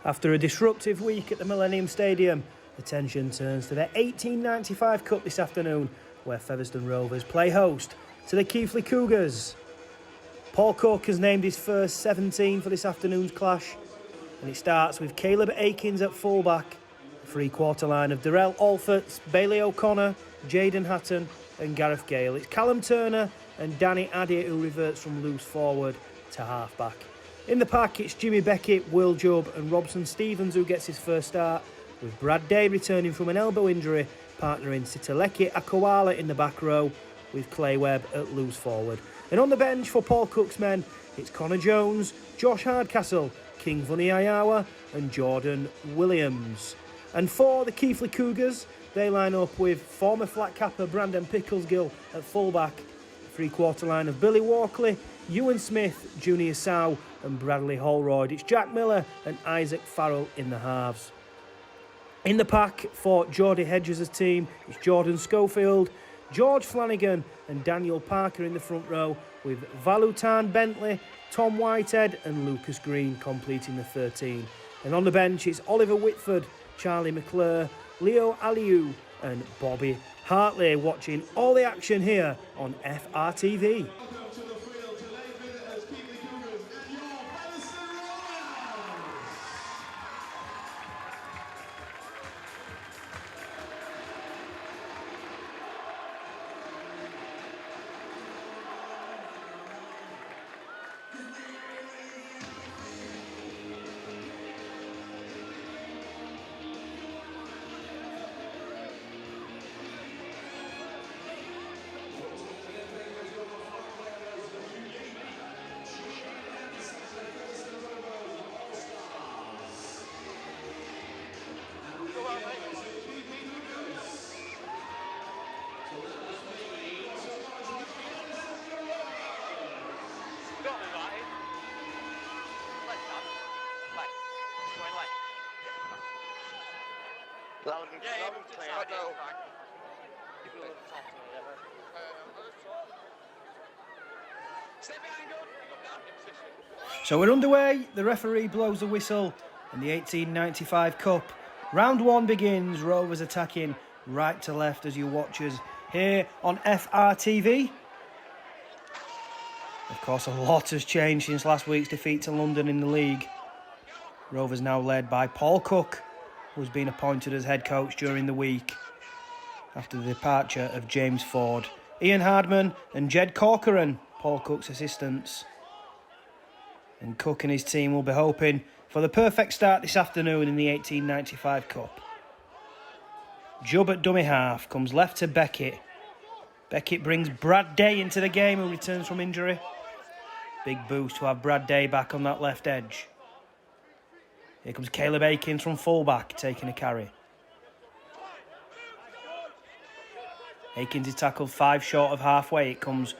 After a disruptive week at the Millennium Stadium, attention turns to the 1895 Cup this afternoon, where Featherstone Rovers play host to the Keighley Cougars. Paul Cook has named his first 17 for this afternoon's clash, and it starts with Caleb Aikins at fullback, a three-quarter line of Darrell Alforts, Bailey O'Connor, Jaden Hatton and Gareth Gale. It's Callum Turner and Danny Addy who reverts from loose forward to half-back. In the pack, it's Jimmy Beckett, Will Jubb and Robson Stevens who gets his first start, with Brad Day returning from an elbow injury, partnering Sitaleki Akawala in the back row, with Clay Webb at loose forward. And on the bench for Paul Cook's men, it's Connor Jones, Josh Hardcastle, King Vuniyayawa and Jordan Williams. And for the Keighley Cougars, they line up with former flat capper Brandon Picklesgill at fullback, three-quarter line of Billy Walkley, Ewan Smith, Junior Sow and Bradley Holroyd. It's Jack Miller and Isaac Farrell in the halves. In the pack for Geordie Hedges' team, it's Jordan Schofield, George Flanagan and Daniel Parker in the front row, with Valutan Bentley, Tom Whitehead and Lucas Green completing the 13. And on the bench, it's Oliver Whitford, Charlie McClure, Leo Aliu and Bobby Hartley, watching all the action here on FRTV. Welcome to the field today, visitors Keighley Cougars and your Featherstone Rovers. So we're underway, the referee blows the whistle and the 1895 Cup. Round one begins, Rovers attacking right to left as you watch us here on FRTV. Of course, a lot has changed since last week's defeat to London in the league. Rovers now led by Paul Cook, who's been appointed as head coach during the week after the departure of James Ford. Ian Hardman and Jed Corcoran, Paul Cook's assistants. And Cook and his team will be hoping for the perfect start this afternoon in the 1895 Cup. Jubb at dummy half, comes left to Beckett. Beckett brings Brad Day into the game, who returns from injury. Big boost to have Brad Day back on that left edge. Here comes Caleb Aikins from fullback, taking a carry. Aikins is tackled 5 short of halfway. It comes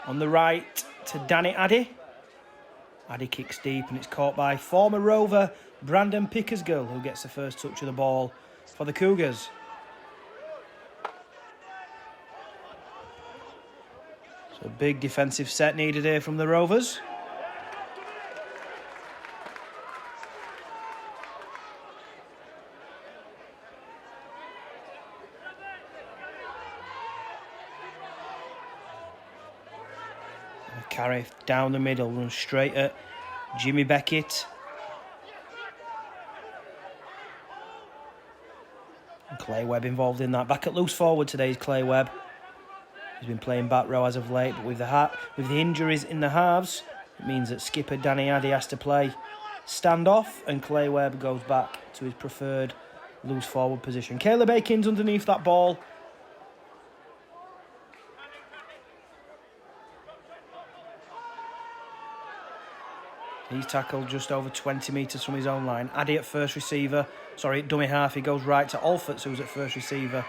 on the right to Danny Addy. Addy kicks deep and it's caught by former Rover Brandon Picklesgill, who gets the first touch of the ball for the Cougars. So big defensive set needed here from the Rovers. Carry down the middle, runs straight at Jimmy Beckett. And Clay Webb involved in that. Back at loose forward today is Clay Webb. He's been playing back row as of late, but with the injuries in the halves, it means that skipper Danny Addy has to play standoff, and Clay Webb goes back to his preferred loose forward position. Caleb Aikins underneath that ball. He's tackled just over 20 metres from his own line. Addy at first receiver. Sorry, dummy half. He goes right to Alforts, who's at first receiver.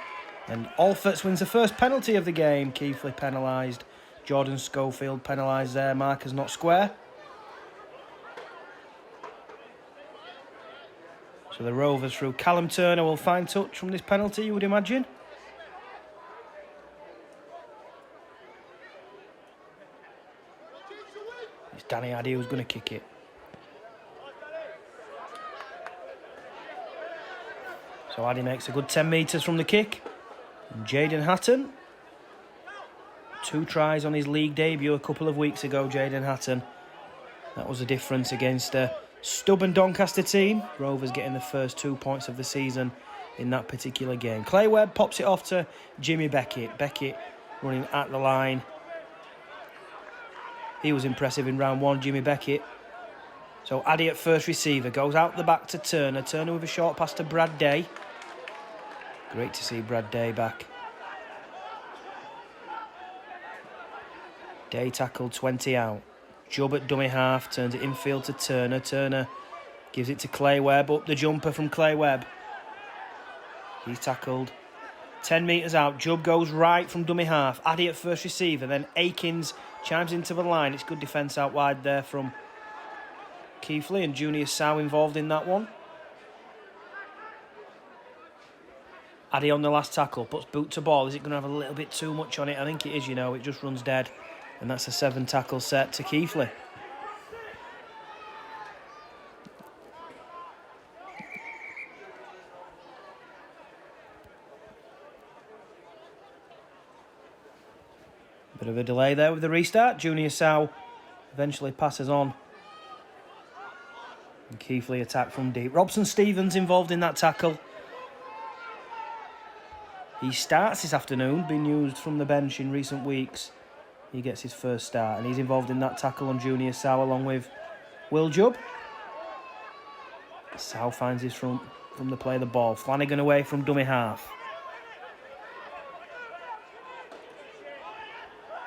And Alforts wins the first penalty of the game. Keighley penalised. Jordan Schofield penalised there. Markers not square. So the Rovers through Callum Turner will find touch from this penalty, you would imagine. It's Danny Addy who's going to kick it. So Addy makes a good 10 metres from the kick. And Jaden Hatton, 2 tries on his league debut a couple of weeks ago, Jaden Hatton. That was a difference against a stubborn Doncaster team. Rovers getting the first 2 points of the season in that particular game. Clay Webb pops it off to Jimmy Beckett. Beckett running at the line. He was impressive in round 1, Jimmy Beckett. So Addy at first receiver, goes out the back to Turner. Turner with a short pass to Brad Day. Great to see Brad Day back. Day tackled 20 out. Jubb at dummy half, turns it infield to Turner. Turner gives it to Clay Webb, up the jumper from Clay Webb. He's tackled 10 metres out. Jubb goes right from dummy half. Addy at first receiver, then Akins chimes into the line. It's good defence out wide there from Keighley, and Junior Sow involved in that one. Addy on the last tackle, puts boot to ball. Is it going to have a little bit too much on it? I think it is, you know. It just runs dead. And that's a 7 tackle set to Keighley. Bit of a delay there with the restart. Junior Sow eventually passes on. And Keighley attack from deep. Robson Stevens involved in that tackle. He starts this afternoon, been used from the bench in recent weeks. He gets his first start, and he's involved in that tackle on Junior Sow along with Will Jubb. Sow finds his front from the play of the ball. Flanagan away from dummy half.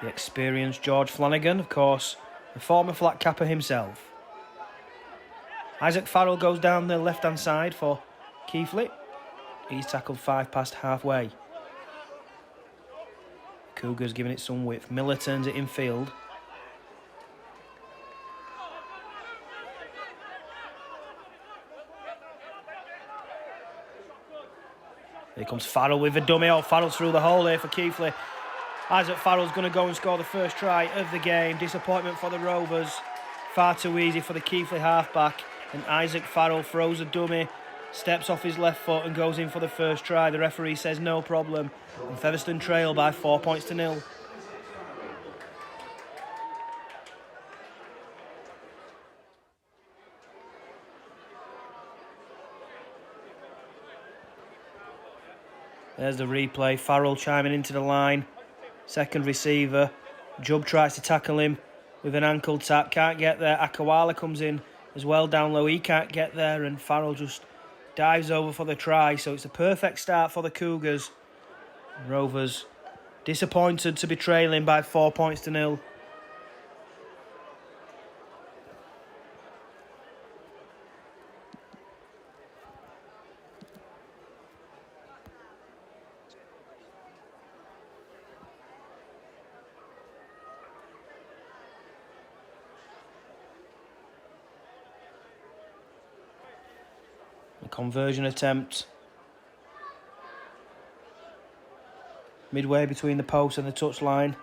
The experienced George Flanagan, of course, the former flat capper himself. Isaac Farrell goes down the left-hand side for Keighley. He's tackled 5 past halfway. Cougars giving it some width. Miller turns it in field. Here comes Farrell with a dummy. Oh, Farrell's through the hole here for Keighley. Isaac Farrell's going to go and score the first try of the game. Disappointment for the Rovers. Far too easy for the Keighley halfback. And Isaac Farrell throws a dummy, steps off his left foot and goes in for the first try. The referee says no problem. And Featherstone trail by 4 points to 0. There's the replay. Farrell chiming into the line. Second receiver. Jubb tries to tackle him with an ankle tap. Can't get there. Akawala comes in as well down low. He can't get there, and Farrell just dives over for the try. So it's a perfect start for the Cougars. Rovers disappointed to be trailing by 4 points to 0. Conversion attempt midway between the post and the touchline.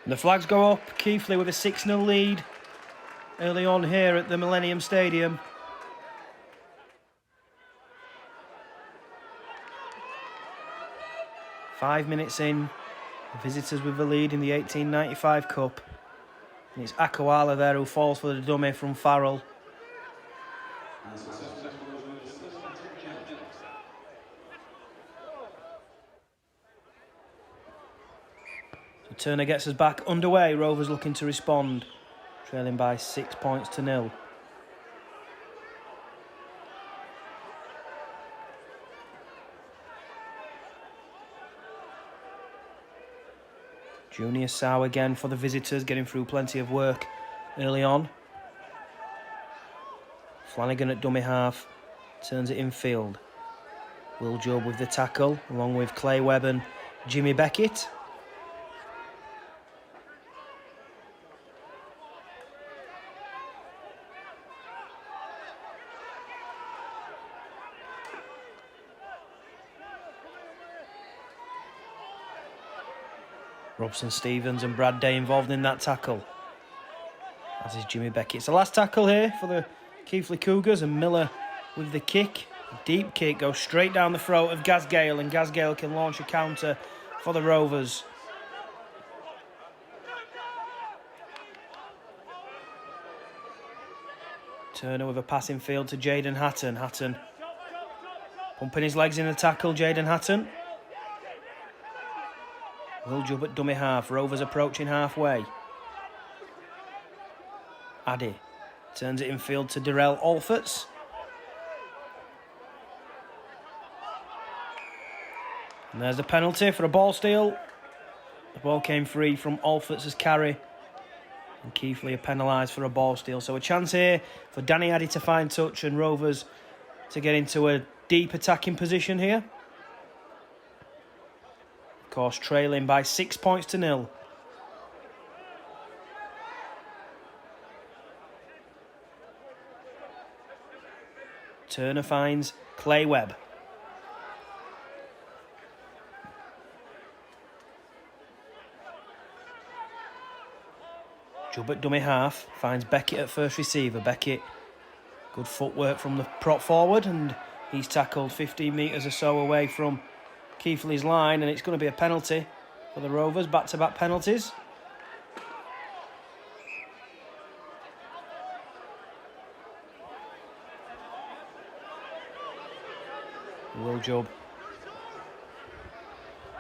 And the flags go up. Keighley with a 6-0 lead early on here at the Millennium Stadium. Five minutes in, the visitors with the lead in the 1895 Cup. And it's Akawala there who falls for the dummy from Farrell. So Turner gets us back underway. Rovers looking to respond. Trailing by 6 points to 0. Junior Sow again for the visitors, getting through plenty of work early on. Flanagan at dummy half, turns it infield. Will Jubb with the tackle, along with Clay Webb and Jimmy Beckett. Robson Stevens and Brad Day involved in that tackle, as is Jimmy Beckett. It's the last tackle here for the Keighley Cougars, and Miller with the kick. A deep kick goes straight down the throat of Gaz Gale, and Gaz Gale can launch a counter for the Rovers. Turner with a passing field to Jaden Hatton. Hatton pumping his legs in the tackle, Jaden Hatton. Will Jubb at dummy half. Rovers approaching halfway. Addy turns it infield to Darrell Alforts. And there's the penalty for a ball steal. The ball came free from Alforts' carry. And Keighley are penalised for a ball steal. So a chance here for Danny Addy to find touch and Rovers to get into a deep attacking position here. Of course, trailing by 6 points to 0. Turner finds Clay Webb. Jubb at dummy half, finds Beckett at first receiver. Beckett, good footwork from the prop forward, and he's tackled 15 metres or so away from Keighley's line, and it's going to be a penalty for the Rovers, back-to-back penalties. Will Jubb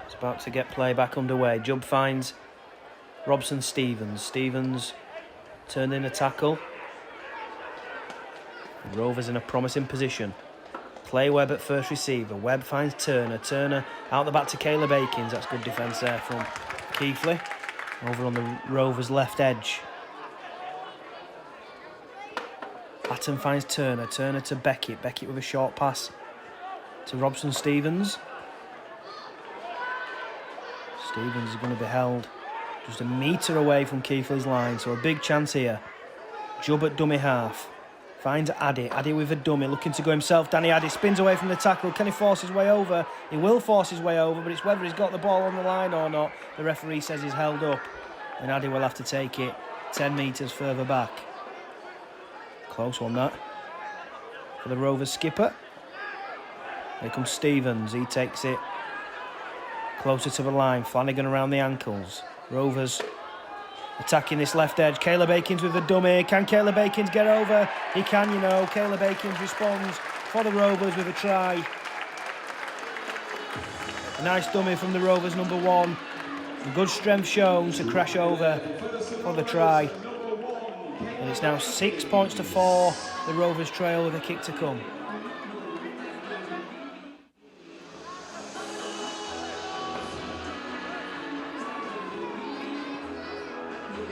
is about to get play back underway. Jubb finds Robson Stevens. Stevens turned in a tackle. The Rovers in a promising position. Clay Webb at first receiver. Webb finds Turner. Turner out the back to Caleb Akins. That's good defence there from Keighley. Over on the Rovers' left edge. Hatton finds Turner. Turner to Beckett. Beckett with a short pass to Robson Stevens. Stevens is going to be held just a metre away from Keighley's line, so a big chance here. Jubb at dummy half. Finds Addy. Addy with a dummy, looking to go himself. Danny Addy spins away from the tackle. Can he force his way over? He will force his way over, but it's whether he's got the ball on the line or not. The referee says he's held up, and Addy will have to take it 10 metres further back. Close one, that. For the Rovers skipper. Here comes Stevens. He takes it closer to the line. Flanagan around the ankles. Rovers attacking this left edge. Caleb Akins with a dummy. Can Caleb Akins get over? He can, you know. Caleb Akins responds for the Rovers with a try. A nice dummy from the Rovers number 1. And good strength shown to crash over for the try. And it's now 6 points to 4. The Rovers trail with a kick to come.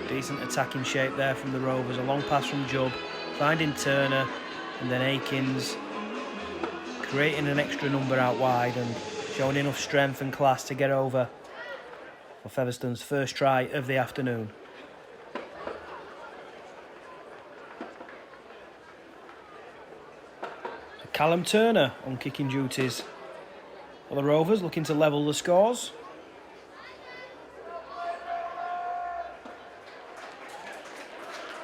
Decent attacking shape there from the Rovers. A long pass from Jubb, finding Turner, and then Akins creating an extra number out wide and showing enough strength and class to get over for Featherstone's first try of the afternoon. So Callum Turner on kicking duties for the Rovers, looking to level the scores.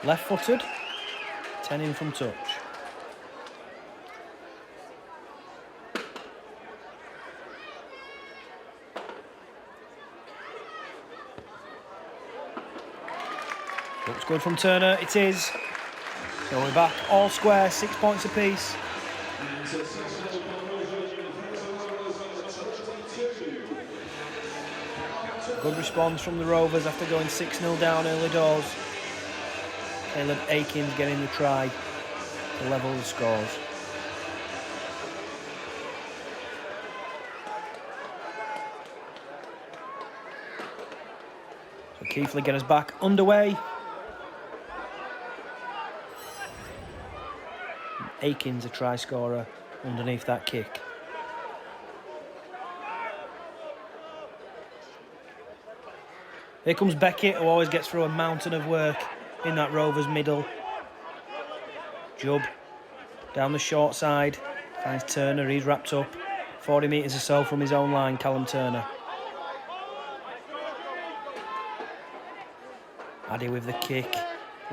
Left-footed, 10 in from touch. Looks good from Turner, it is. So we're back all square, 6 points apiece. Good response from the Rovers after going 6-0 down early doors. Caleb Akins getting the try to level the scores. So Keighley get us back underway. Akins a try scorer underneath that kick. Here comes Beckett, who always gets through a mountain of work in that Rovers middle. Jubb down the short side, finds Turner, he's wrapped up 40 metres or so from his own line, Callum Turner. Addy with the kick.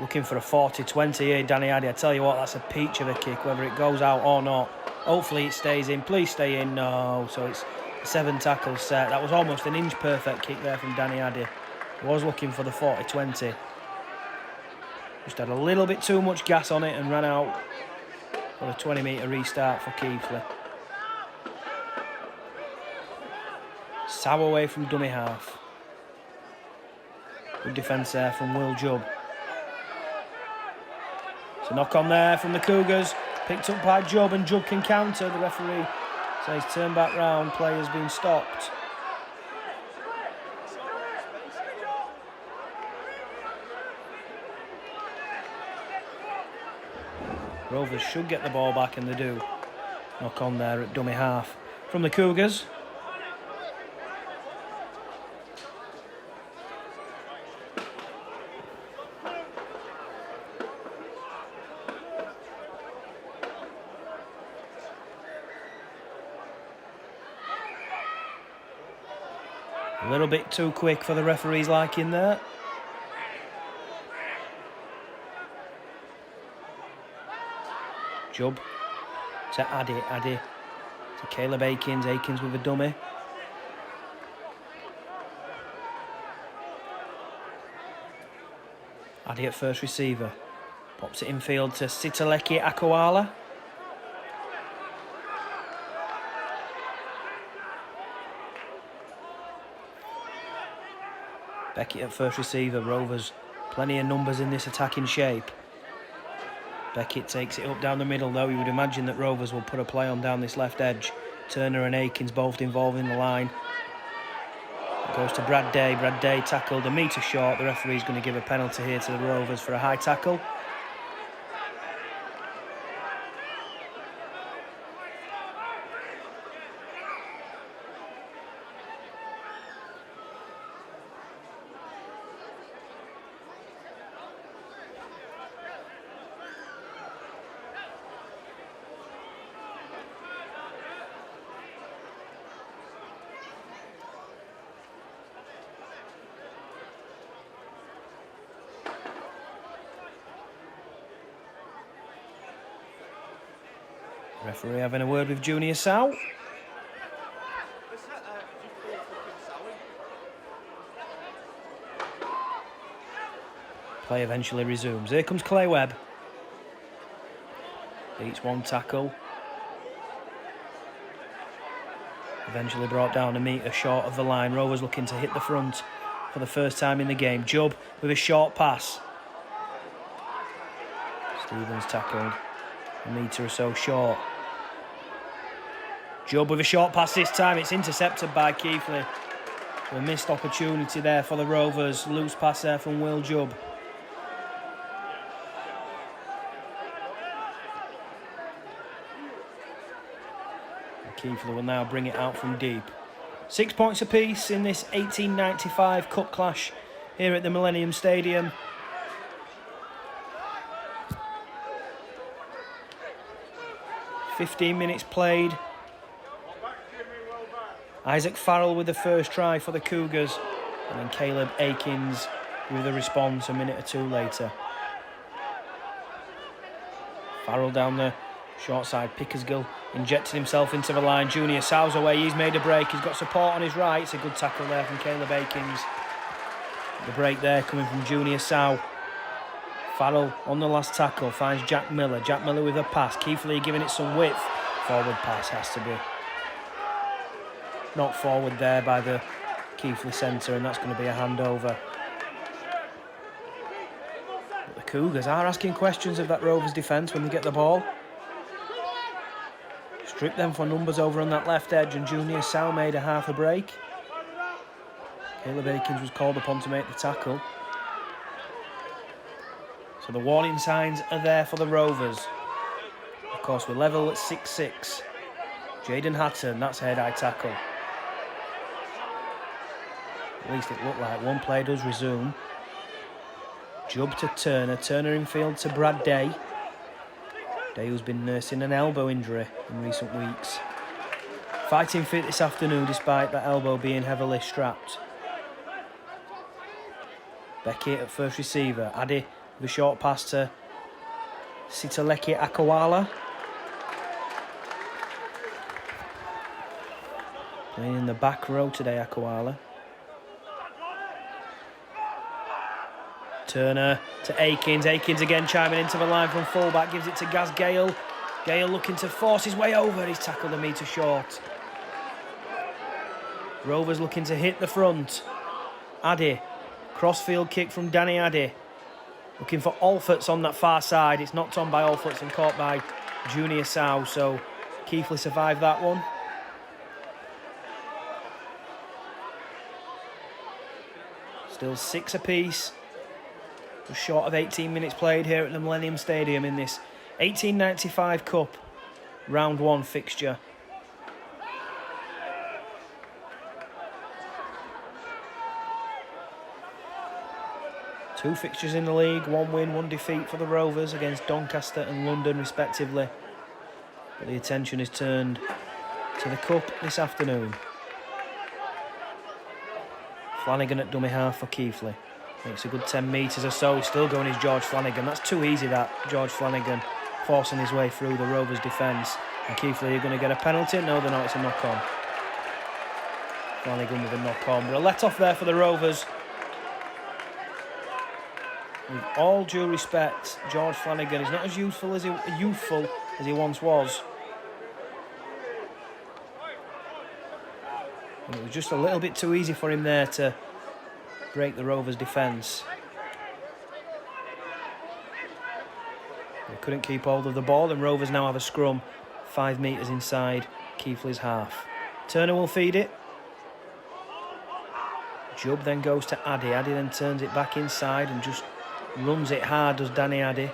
Looking for a 40-20 here, Danny Addy. I tell you what, that's a peach of a kick, whether it goes out or not. Hopefully it stays in. Please stay in. No. So it's a 7 tackle set. That was almost an inch perfect kick there from Danny Addy. He was looking for the 40-20. Just had a little bit too much gas on it and ran out for a 20-metre restart for Keighley. Sow away from dummy half. Good defence there from Will Jubb. So knock on there from the Cougars. Picked up by Jubb, and Jubb can counter. The referee says turn back round. Play has been stopped. Rovers should get the ball back, and they do. Knock on there at dummy half from the Cougars. A little bit too quick for the referee's liking there. Jubb to Addy to Caleb Akins with a dummy. Addy at first receiver. Pops it infield to Sitaleki Akwala. Beckett at first receiver. Rovers plenty of numbers in this attacking shape. Beckett takes it up down the middle though. You would imagine that Rovers will put a play on down this left edge. Turner and Akins both involved in the line. It goes to Brad Day. Brad Day tackled a metre short. The referee's going to give a penalty here to the Rovers for a high tackle. Referee having a word with Junior Sow. Play eventually resumes. Here comes Clay Webb. Beats one tackle. Eventually brought down a metre short of the line. Rovers looking to hit the front for the first time in the game. Jubb with a short pass. Stevens tackled a metre or so short. Jubb with a short pass this time. It's intercepted by Keighley. A missed opportunity there for the Rovers. Loose pass there from Will Jubb. Keighley will now bring it out from deep. 6 points apiece in this 1895 Cup clash here at the Millennium Stadium. "15 minutes played. Isaac Farrell with the first try for the Cougars, and then Caleb Akins with the response a minute or two later. Farrell down the short side. Pickersgill injected himself into the line. Junior Sow's away. He's made a break. He's got support on his right. It's a good tackle there from Caleb Akins. The break there coming from Junior Sow. Farrell on the last tackle finds Jack Miller. Jack Miller with a pass. Keighley giving it some width. Forward pass has to be knocked forward there by the Keighley centre, and that's going to be a handover. But the Cougars are asking questions of that Rovers defence when they get the ball. Strip them for numbers over on that left edge, and Junior Sow made a half a break. Caleb Akins was called upon to make the tackle. So the warning signs are there for the Rovers. Of course, we're level at 6-6. Jaden Hatton, that's head-high tackle. At least it looked like one play does resume. Jubb to Turner. Turner infield to Brad Day. Day who's been nursing an elbow injury in recent weeks. Fighting fit this afternoon despite that elbow being heavily strapped. Beckett at first receiver. Addy with a short pass to Sitaleki Akawala. Playing in the back row today, Akawala. Turner to Akins. Akins again chiming into the line from fullback. Gives it to Gaz Gale. Gale looking to force his way over. He's tackled a metre short. Rovers looking to hit the front. Addy. Crossfield kick from Danny Addy. Looking for Alforts on that far side. It's knocked on by Alforts and caught by Junior Sow. So Keighley survived that one. Still 6 apiece. We're short of 18 minutes played here at the Millennium Stadium in this 1895 Cup Round 1 fixture. Two fixtures in the league, 1 win, 1 defeat for the Rovers against Doncaster and London respectively. But the attention is turned to the Cup this afternoon. Flanagan at dummy half for Keighley. Makes a good 10 metres or so. He's still going as George Flanagan. That's too easy, that, George Flanagan forcing his way through the Rovers' defence. And Keighley are going to get a penalty. No, they're not. It's a knock-on. Flanagan with a knock-on. But a let-off there for the Rovers. With all due respect, George Flanagan is not as youthful as he once was. And it was just a little bit too easy for him there to break the Rovers' defence. They couldn't keep hold of the ball, and Rovers now have a scrum 5 metres inside Keighley's half. Turner will feed it. Jubb then goes to Addy. Addy then turns it back inside and just runs it hard, does Danny Addy.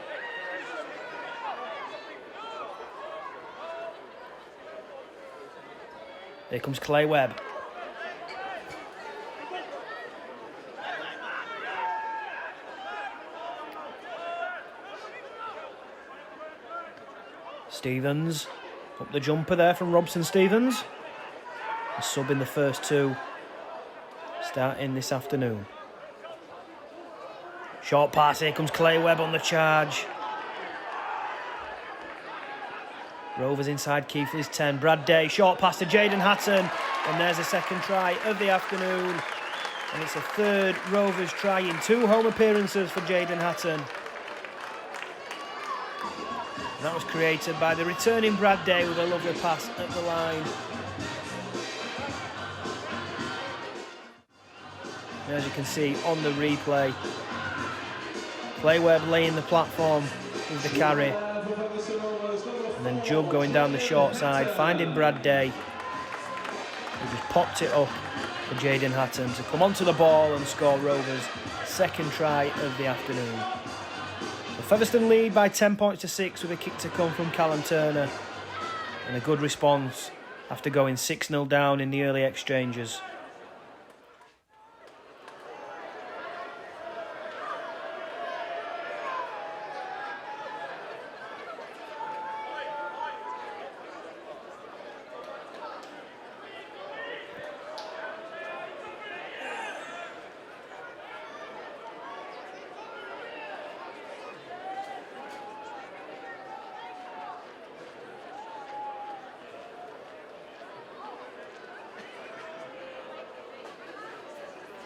Here comes Clay Webb. Stevens, up the jumper there from Robson Stevens. A sub in the first 2 starting this afternoon. Short pass, here comes Clay Webb on the charge. Rovers inside Keighley's 10. Brad Day, short pass to Jaden Hatton. And there's a second try of the afternoon. And it's a third Rovers try in 2 home appearances for Jaden Hatton. And that was created by the returning Brad Day with a lovely pass at the line. And as you can see on the replay, Clay Webb laying the platform with the carry. And then Jubb going down the short side, finding Brad Day. He just popped it up for Jaden Hatton to come onto the ball and score Rovers' second try of the afternoon. The Featherstone lead by 10 points to 6 with a kick to come from Callum Turner. And a good response after going 6-0 down in the early exchanges.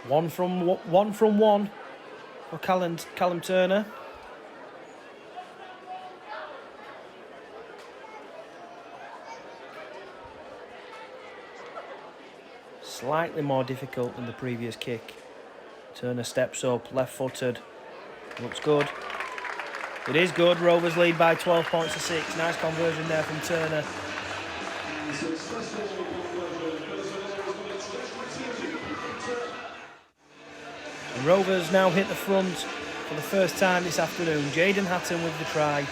One from one for Callum Turner. Slightly more difficult than the previous kick. Turner steps up, left-footed. Looks good. It is good. Rovers lead by 12 points to 6. Nice conversion there from Turner. And Rovers now hit the front for the first time this afternoon. Jaden Hatton with the try.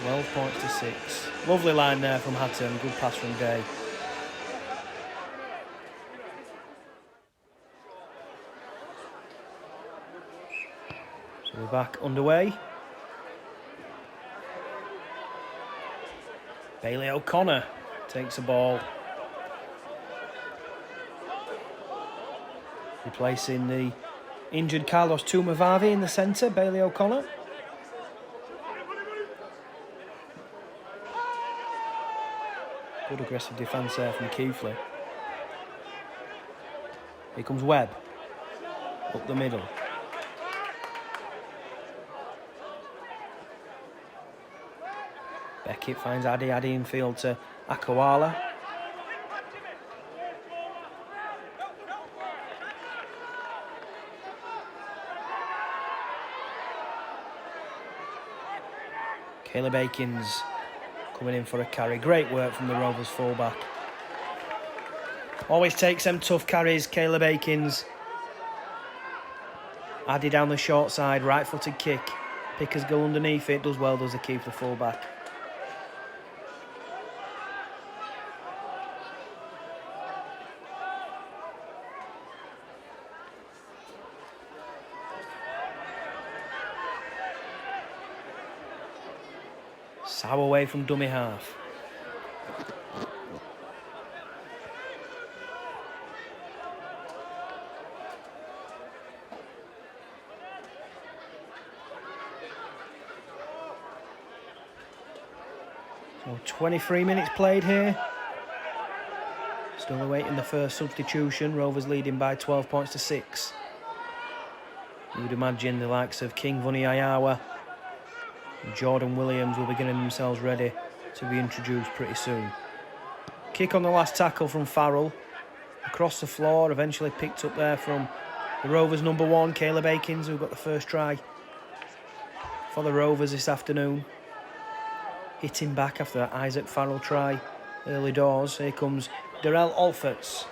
£12 points to 6. Lovely line there from Hatton. Good pass from Day. So we're back underway. Bailey O'Connor takes the ball. replacing the injured Carlos Tumavavi in the centre, Bailey O'Connor. Good aggressive defence there from Keighley. Here comes Webb, up the middle. Beckett finds Addy infield to Akawala. Caleb Akins coming in for a carry. Great work from the Rovers fullback. Always takes them tough carries, Caleb Akins. Addy down the short side, right-footed kick. Pickers go underneath it, does well, does the keeper fullback. Sow away from dummy half. So 23 minutes played here. Still awaiting the first substitution. Rovers leading by 12 points to 6. You would imagine the likes of King Vuniyayawa and Jordan Williams will be getting themselves ready to be introduced pretty soon. Kick on the last tackle from Farrell. Across the floor, eventually picked up there from the Rovers number 1, Caleb Akins, who got the first try for the Rovers this afternoon. Hitting back after that Isaac Farrell try early doors. Here comes Darrell Alferts,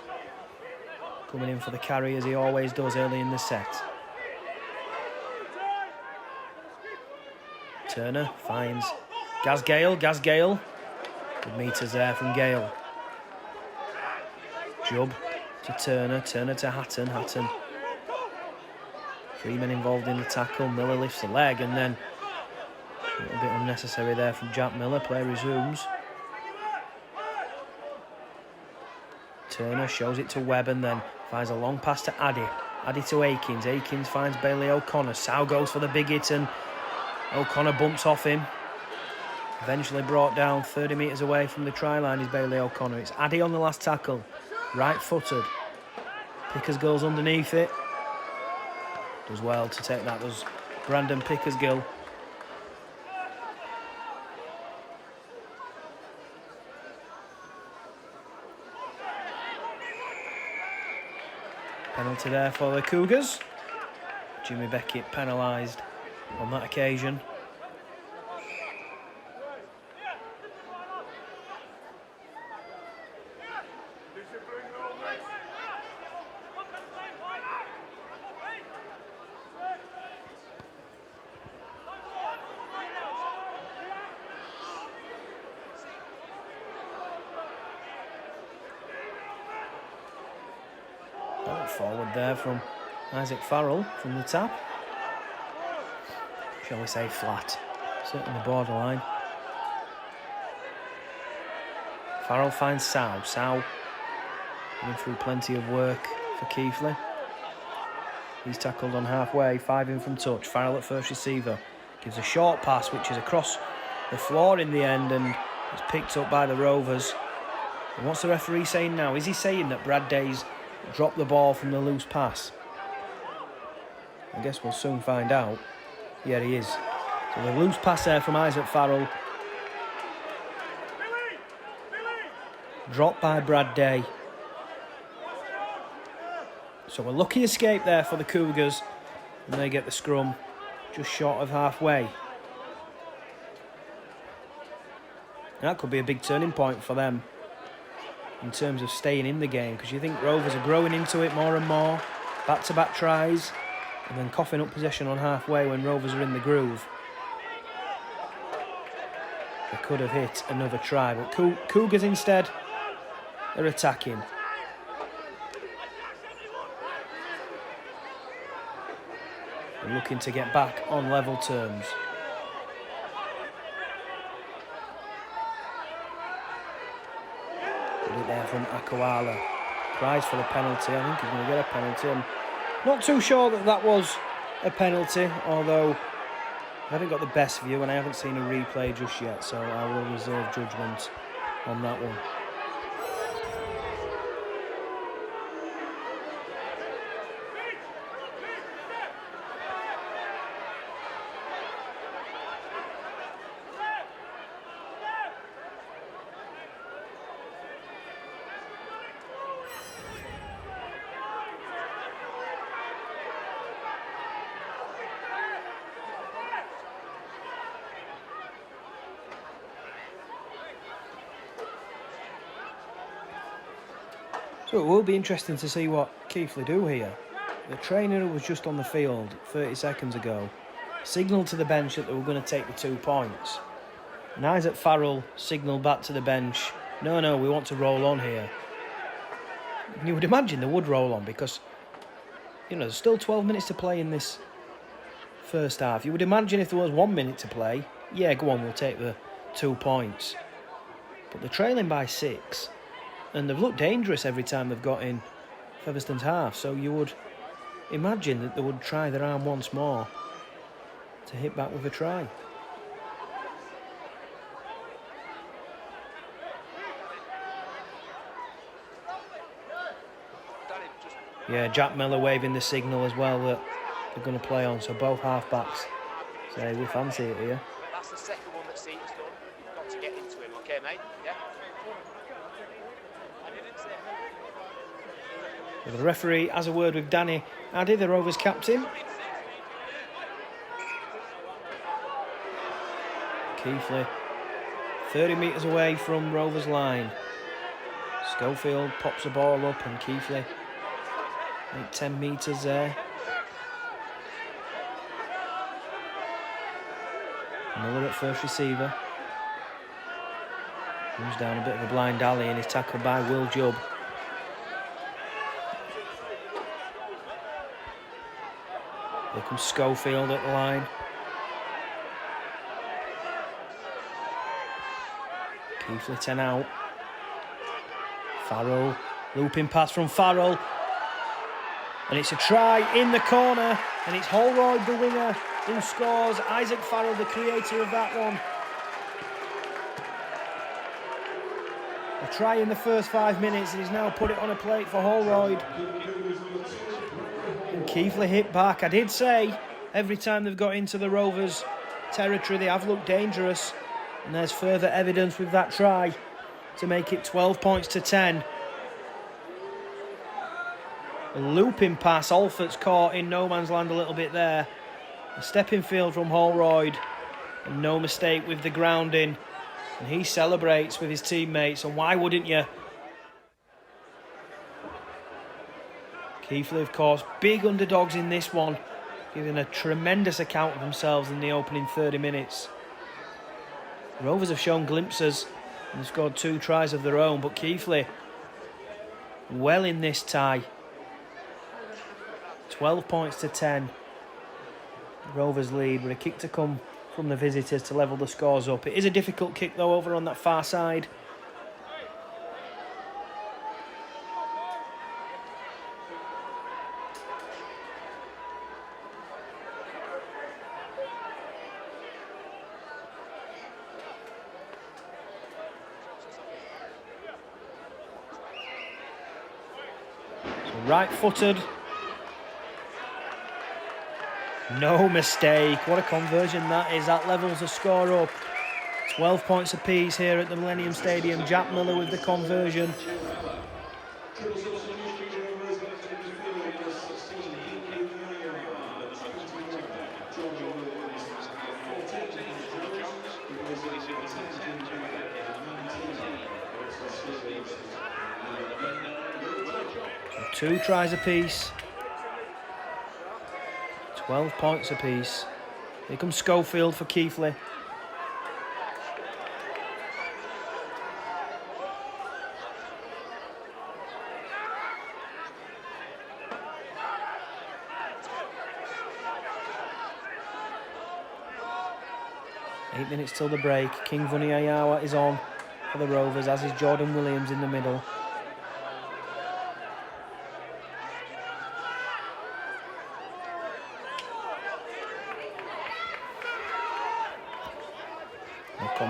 coming in for the carry as he always does early in the set. Turner finds Gaz Gale. Good meters there from Gale. Jubb to Turner to Hatton. 3 men involved in the tackle. Miller lifts the leg and then a little bit unnecessary there from Jack Miller. Play resumes. Turner shows it to Webb and then finds a long pass to Addy. Addy to Akins. Akins finds Bailey O'Connor. Sow goes for the big hit and O'Connor bumps off him. Eventually brought down 30 metres away from the try line is Bailey O'Connor. It's Addy on the last tackle. Right-footed. Pickers goes underneath it. Does well to take that. Does Brandon Pickersgill. Penalty there for the Cougars. Jimmy Beckett penalised on that occasion. Forward there from Isaac Farrell from the tap. Shall we say flat? Certainly borderline. Farrell finds Sow. Sow going through plenty of work for Keighley. He's tackled on halfway, 5 in from touch. Farrell at first receiver. Gives a short pass which is across the floor in the end and it's picked up by the Rovers. And what's the referee saying now? Is he saying that Brad Day's dropped the ball from the loose pass? I guess we'll soon find out. Yeah, he is. So the loose pass there from Isaac Farrell. Dropped by Brad Day. So a lucky escape there for the Cougars. And they get the scrum just short of halfway. That could be a big turning point for them in terms of staying in the game, because you think Rovers are growing into it more and more. Back-to-back tries and then coughing up possession on halfway when Rovers are in the groove. They could have hit another try, but Cougars instead are attacking. They're looking to get back on level terms. Good hit there from Akawala. Prize for the penalty. I think he's going to get a penalty. And Not too sure that that was a penalty, although I haven't got the best view and I haven't seen a replay just yet, so I will reserve judgment on that one. So it will be interesting to see what Keighley do here. The trainer who was just on the field 30 seconds ago signalled to the bench that they were going to take the 2 points. And Isaac Farrell signalled back to the bench, no, we want to roll on here. And you would imagine they would roll on because, you know, there's still 12 minutes to play in this first half. You would imagine if there was 1 minute to play, yeah, go on, we'll take the 2 points. But they're trailing by 6. And they've looked dangerous every time they've got in Featherstone's half. So you would imagine that they would try their arm once more to hit back with a try. Yeah, Jack Miller waving the signal as well that they're going to play on. So both half-backs say, we fancy it here. That's the second one that Seaton's done. You've got to get into him, okay, mate? Yeah? The referee has a word with Danny Addy, the Rovers captain. Keighley 30 metres away from Rovers line. Schofield pops the ball up and Keighley 10 metres there. Miller at first receiver. Comes down a bit of a blind alley and is tackled by Will Jubb. Here comes Schofield at the line. Keighley 10 out. Farrell, looping pass from Farrell. And it's a try in the corner. And it's Holroyd, the winger, who scores. Isaac Farrell, the creator of that one. A try in the first 5 minutes, and he's now put it on a plate for Holroyd. And Keighley hit back. I did say every time they've got into the Rovers territory, they have looked dangerous. And there's further evidence with that try to make it 12 points to 10. A looping pass, Alfort's caught in no man's land a little bit there. A stepping field from Holroyd. And no mistake with the grounding. And he celebrates with his teammates, and why wouldn't you? Keighley, of course, big underdogs in this one, giving a tremendous account of themselves in the opening 30 minutes. Rovers have shown glimpses and have scored 2 tries of their own, but Keighley well in this tie. 12 points to 10. Rovers lead with a kick to come from the visitors to level the scores up. It is a difficult kick though over on that far side. So right-footed. No mistake. What a conversion that is. That levels the score up. 12 points apiece here at the Millennium Stadium. Jack Miller with the conversion. So 2 tries apiece. 12 points apiece. Here comes Schofield for Keighley. Eight minutes till the break. King Vuniyayawa is on for the Rovers, as is Jordan Williams in the middle.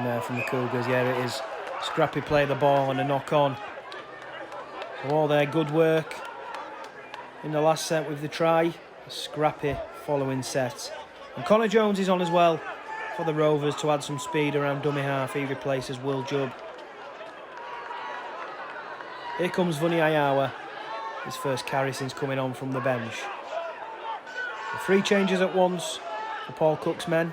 there from the Cougars. Yeah, it is. Scrappy play the ball and a knock on. So all their good work in the last set with the try. Scrappy following set. And Connor Jones is on as well for the Rovers to add some speed around dummy half. He replaces Will Jubb. Here comes Vunny Ayawa. His first carry since coming on from the bench. The three changes at once for Paul Cook's men.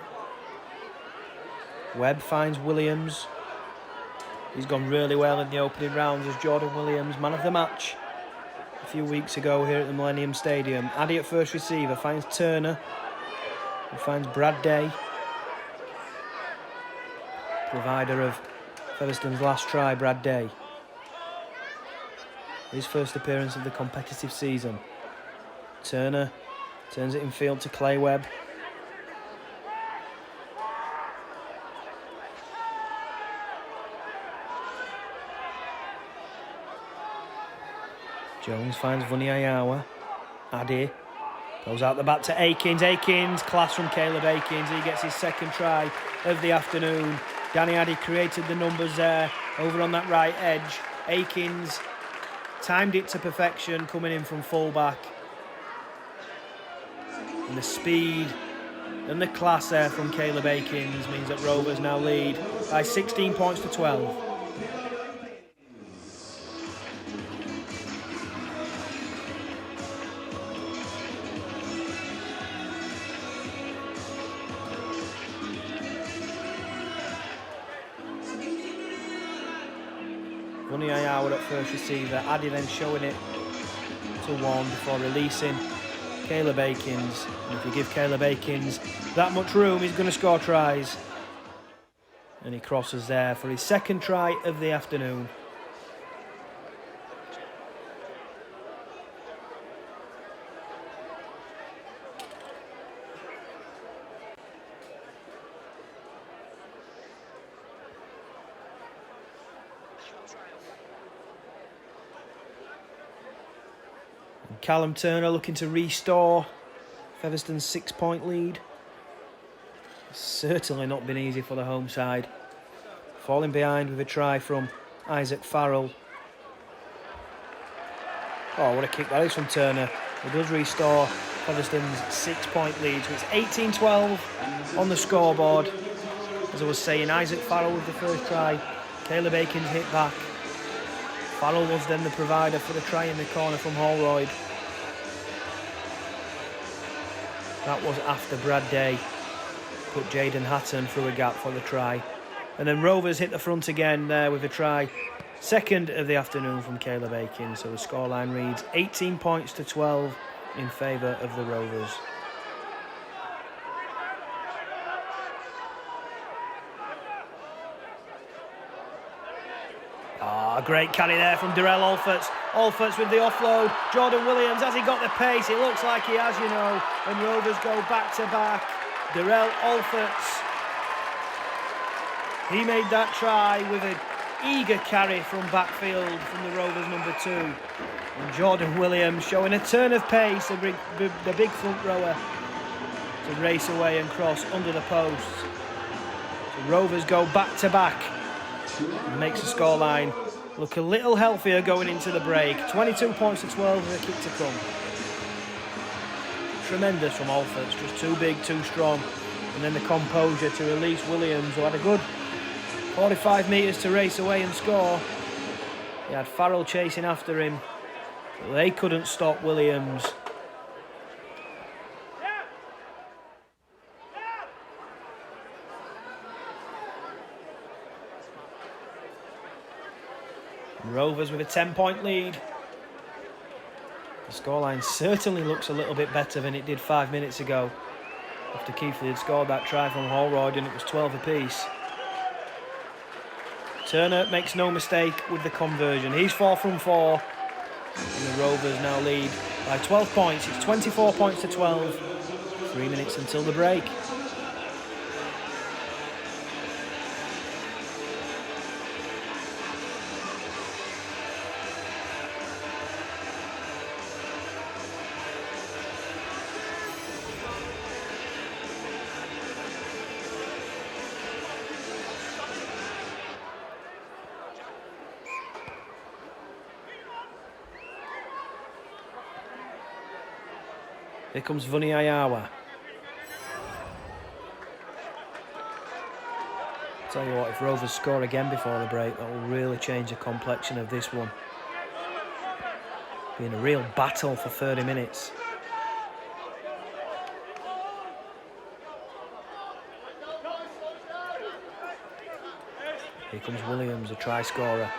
Webb finds Williams. He's gone really well in the opening rounds as Jordan Williams, man of the match a few weeks ago here at the Millennium Stadium. Addy at first receiver finds Turner. He finds Brad Day, provider of Featherstone's last try, Brad Day. His first appearance of the competitive season. Turner turns it in field to Clay Webb. Jones finds Vunny Ayawa. Addy goes out the back to Akins. Akins, class from Caleb Akins. He gets his second try of the afternoon. Danny Addy created the numbers there over on that right edge. Akins timed it to perfection, coming in from fullback. And the speed and the class there from Caleb Akins means that Rovers now lead by 16 points to 12. Vunny Ayawa at first receiver. Addy then showing it to one before releasing Caleb Akins. And if you give Caleb Akins that much room, he's going to score tries. And he crosses there for his second try of the afternoon. Callum Turner looking to restore Featherstone's 6-point lead. It's certainly not been easy for the home side. Falling behind with a try from Isaac Farrell. Oh, what a kick that is from Turner. He does restore Featherstone's 6-point lead. So it's 18-12 on the scoreboard. As I was saying, Isaac Farrell with the first try. Caleb Akins hit back. Farrell was then the provider for the try in the corner from Holroyd. That was after Brad Day put Jaden Hatton through a gap for the try. And then Rovers hit the front again there with a try. Second of the afternoon from Caleb Akins. So the scoreline reads 18 points to 12 in favour of the Rovers. Great carry there from Darrell Alforts. Alforts with the offload. Jordan Williams, has he got the pace? It looks like he has, you know. And Rovers go back to back. Darrell Alforts. He made that try with an eager carry from backfield from the Rovers number 2. And Jordan Williams showing a turn of pace, the big front rower, to race away and cross under the posts. So Rovers go back to back and makes the scoreline look a little healthier going into the break. 22 points to 12 with a kick to come. Tremendous from Alforts, just too big, too strong. And then the composure to release Williams, who had a good 45 metres to race away and score. He had Farrell chasing after him, but they couldn't stop Williams. Rovers with a 10-point lead. The scoreline certainly looks a little bit better than it did 5 minutes ago, after Keighley had scored that try from Holroyd and it was 12 apiece. Turner makes no mistake with the conversion. He's 4 from 4. And the Rovers now lead by 12 points. It's 24 points to 12. 3 minutes until the break. Here comes Vuni Ayawa. Tell you what, if Rovers score again before the break, that will really change the complexion of this one. Being a real battle for 30 minutes. Here comes Williams, a try scorer.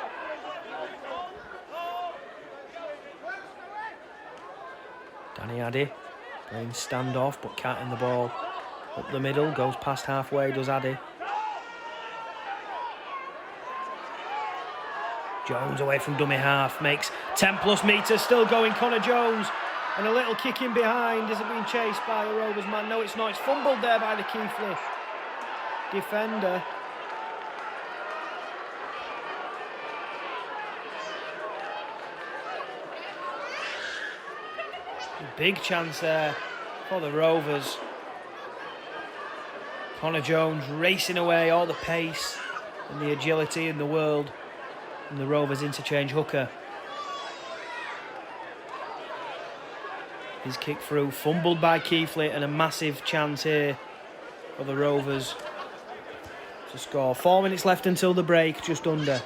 Danny Addy playing standoff but catting the ball up the middle, goes past halfway, does Addy. Jones away from dummy half, makes 10 plus metres, still going, Connor Jones. And a little kick in behind, is it being chased by a Rovers man? No, it's not, it's fumbled there by the Keighley defender. A big chance there for the Rovers. Connor Jones racing away, all the pace and the agility in the world. And the Rovers interchange hooker. His kick through, fumbled by Keighley, and a massive chance here for the Rovers to score. 4 minutes left until the break, just under.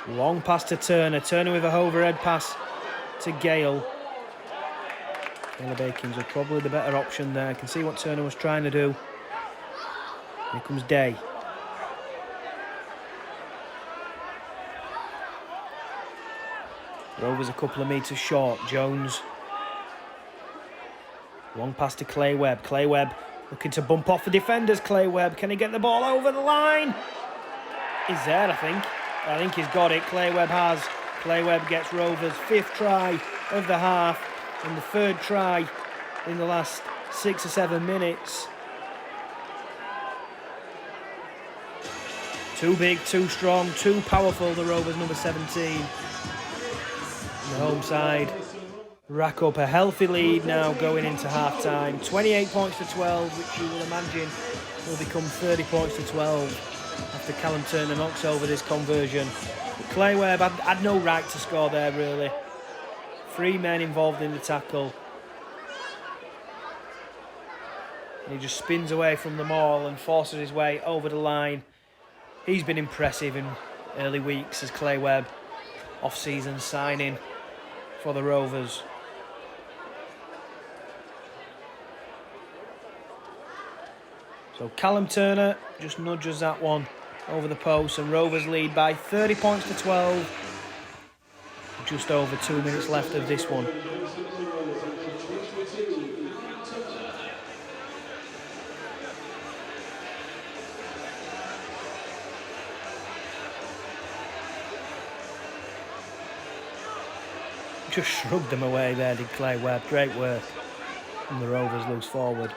Long pass to Turner. Turner with a overhead pass to Gale. Caleb Akins are probably the better option there. I can see what Turner was trying to do. Here comes Day. Rovers a couple of metres short. Jones. Long pass to Clay Webb. Clay Webb looking to bump off the defenders. Clay Webb, can he get the ball over the line? He's there, I think. I think he's got it. Clay Webb has. Clay Webb gets Rovers' 5th try of the half and the 3rd try in the last 6 or 7 minutes. Too big, too strong, too powerful, the Rovers number 17. The home side rack up a healthy lead now going into half-time. 28 points to 12, which you will imagine will become 30 points to 12 after Callum Turner knocks over this conversion. But Clay Webb had no right to score there, really. 3 men involved in the tackle. And he just spins away from them all and forces his way over the line. He's been impressive in early weeks as Clay Webb, off-season signing for the Rovers. So Callum Turner just nudges that one over the post and Rovers lead by 30 points to 12. Just over 2 minutes left of this one. Just shrugged them away there, did Clay Webb. Great work. And the Rovers lose forward.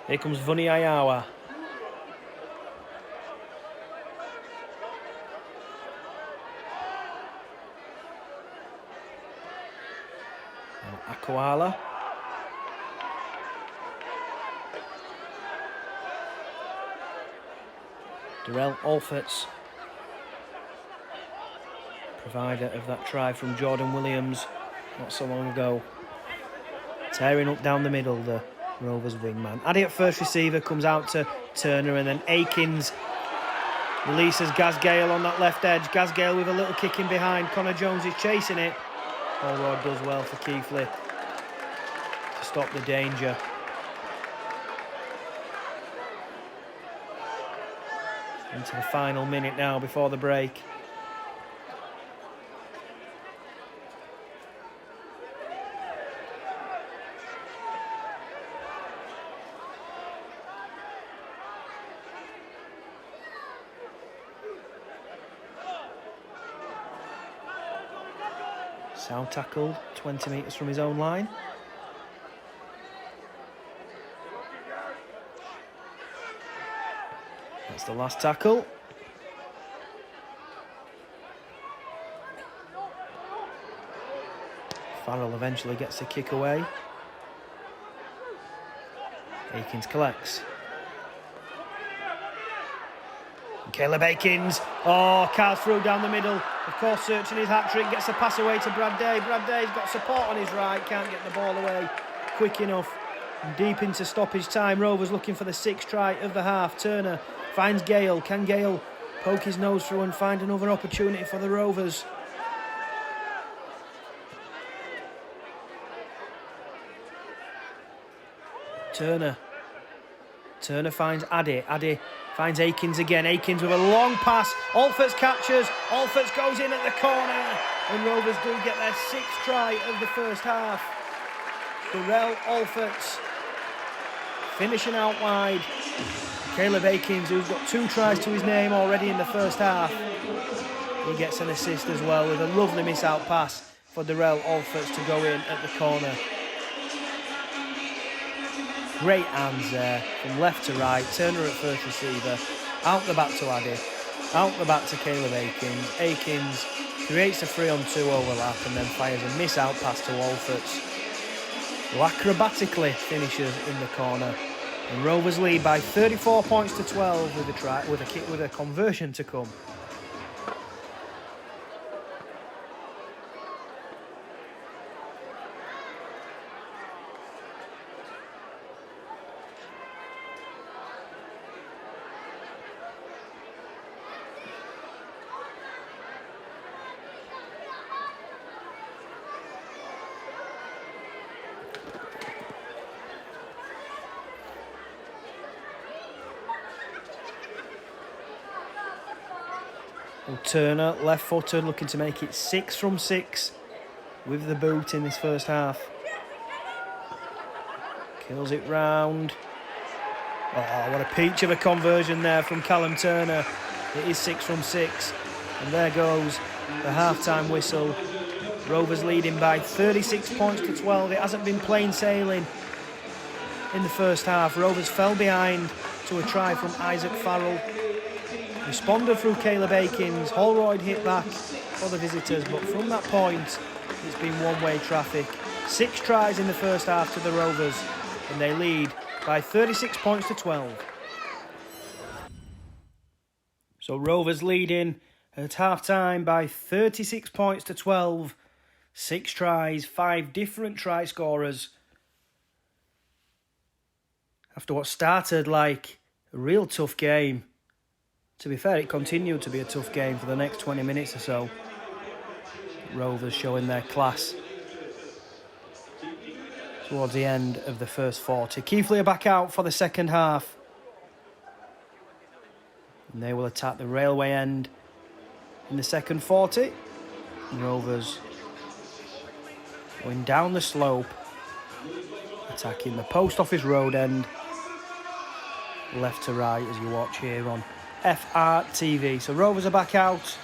Here comes Vuni Ayawa. Koala. Darrell Alforts, provider of that try from Jordan Williams not so long ago. Tearing up down the middle, the Rovers wingman. Addy at first receiver, comes out to Turner, and then Akins releases Gaz Gale on that left edge. Gaz Gale with a little kick in behind. Connor Jones is chasing it. Holroyd does well for Keighley to stop the danger. Into the final minute now before the break. Sound tackled 20 metres from his own line. That's the last tackle. Farrell eventually gets the kick away. Akins collects. And Caleb Akins, cars through down the middle. Of course, searching his hat-trick, gets the pass away to Brad Day. Brad Day's got support on his right, can't get the ball away quick enough. And deep into stoppage time, Rovers looking for the 6th try of the half. Turner finds Gale. Can Gale poke his nose through and find another opportunity for the Rovers? Turner finds Addy. Addy finds Akins again. Akins with a long pass. Alforts catches. Alforts goes in at the corner. And Rovers do get their 6th try of the first half. Darrell Alforts finishing out wide. Caleb Akins, who's got 2 tries to his name already in the first half, he gets an assist as well with a lovely miss-out pass for Darrell Alforts to go in at the corner. Great hands there, from left to right. Turner at first receiver, out the back to Addy, out the back to Caleb Akins. Akins creates a 3-on-2 overlap and then fires a miss-out pass to Alforts, who acrobatically finishes in the corner. And Rovers lead by 34 points to 12 with a conversion to come. Turner, left-footed, looking to make it 6 from 6 with the boot in this first half. Kills it round. Oh, what a peach of a conversion there from Callum Turner. It is 6 from 6. And there goes the half-time whistle. Rovers leading by 36 points to 12. It hasn't been plain sailing in the first half. Rovers fell behind to a try from Isaac Farrell. Responded through Caleb Akins. Holroyd hit back for the visitors, but from that point, it's been one-way traffic. 6 tries in the first half to the Rovers, and they lead by 36 points to 12. So Rovers leading at half-time by 36 points to 12. 6 tries, 5 different try scorers. After what started like a real tough game, to be fair, it continued to be a tough game for the next 20 minutes or so. Rovers showing their class towards the end of the first 40. Keighley are back out for the second half. And they will attack the railway end in the second 40. And Rovers going down the slope, attacking the Post Office Road end, left to right as you watch here on FRTV. So Rovers are back out.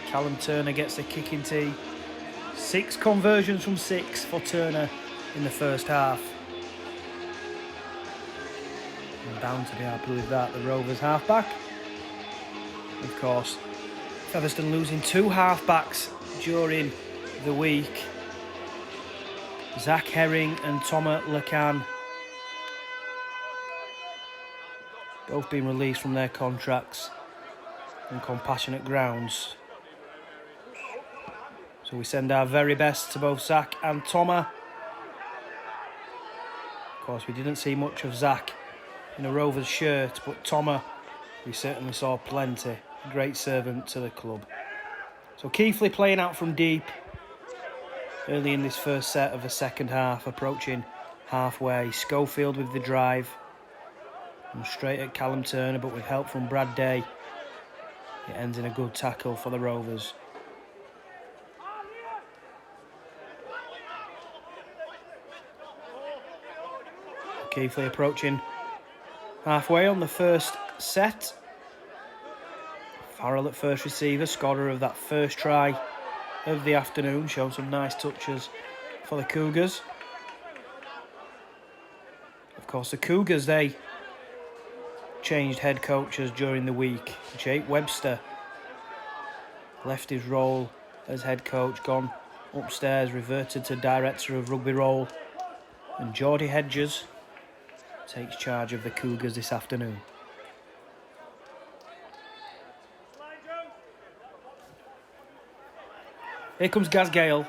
Callum Turner gets the kicking tee. 6 conversions from 6 for Turner in the first half. I'm bound to be happy with that. The Rovers half-back. Of course, Featherstone losing 2 half-backs during the week. Zach Herring and Thomas Lecan. Both being released from their contracts on compassionate grounds. So we send our very best to both Zach and Thomas. Of course, we didn't see much of Zach in a Rovers shirt, but Thomas, we certainly saw plenty. Great servant to the club. So Keighley playing out from deep early in this first set of the second half, approaching halfway. Schofield with the drive. And straight at Callum Turner, but with help from Brad Day, it ends in a good tackle for the Rovers. Keighley approaching halfway on the first set. Farrell at first receiver, scorer of that first try of the afternoon, showing some nice touches for the Cougars. Of course, the Cougars, they changed head coaches during the week. Jake Webster left his role as head coach, gone upstairs, reverted to director of rugby role, and Geordie Hedges takes charge of the Cougars this afternoon. Here comes Gaz Gale.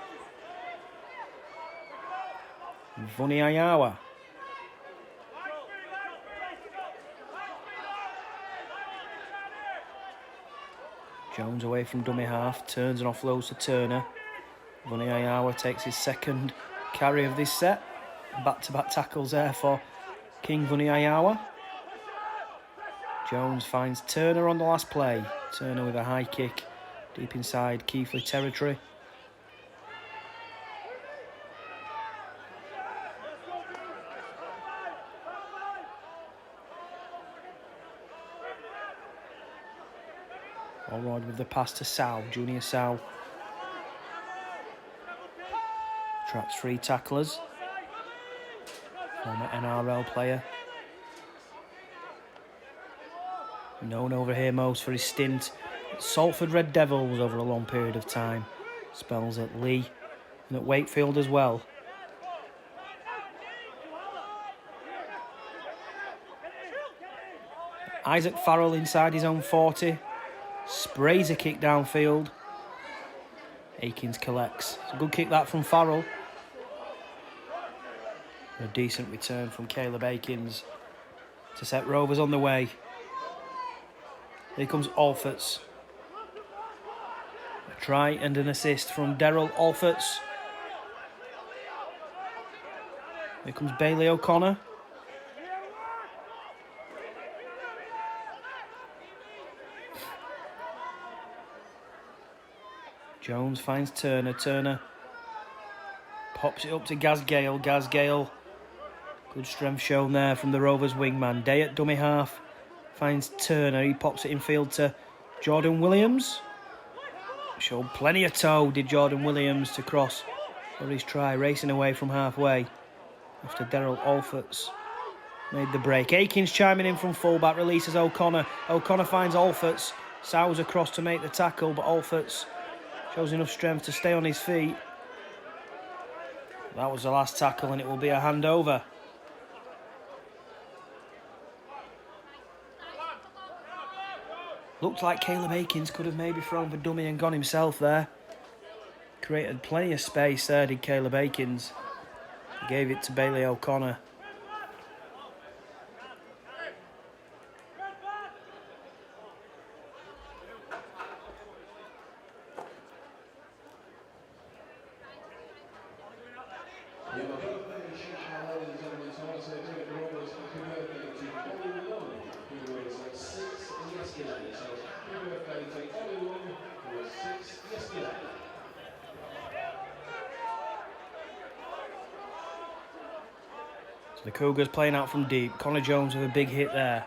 Vuni Ayawa. Jones away from dummy half, turns and offloads to Turner. Vuni Ayawa takes his second carry of this set. Back-to-back tackles there for King Vuni Ayawa. Jones finds Turner on the last play. Turner with a high kick deep inside Keighley territory. Allroyd with the pass to Sal, Junior Sal. Traps 3 tacklers. Former NRL player. Known over here most for his stint at Salford Red Devils over a long period of time. Spells at Leigh and at Wakefield as well. Isaac Farrell inside his own 40. Sprays a kick downfield. Akins collects. It's a good kick that from Farrell. A decent return from Caleb Akins to set Rovers on the way. Here comes Alforts. A try and an assist from Daryl Alforts. Here comes Bailey O'Connor. Jones finds Turner. Turner pops it up to Gaz Gale. Gaz Gale, good strength shown there from the Rovers wingman. Day at dummy half finds Turner. He pops it in field to Jordan Williams. Showed plenty of toe, did Jordan Williams, to cross for his try, racing away from halfway after Daryl Alforts made the break. Akins chiming in from fullback, releases O'Connor. O'Connor finds Alforts. Sows across to make the tackle, but Alforts shows enough strength to stay on his feet. That was the last tackle and it will be a handover. Looked like Caleb Akins could have maybe thrown the dummy and gone himself there. Created plenty of space there, did Caleb Akins. He gave it to Bailey O'Connor. The Cougars playing out from deep. Connor Jones with a big hit there.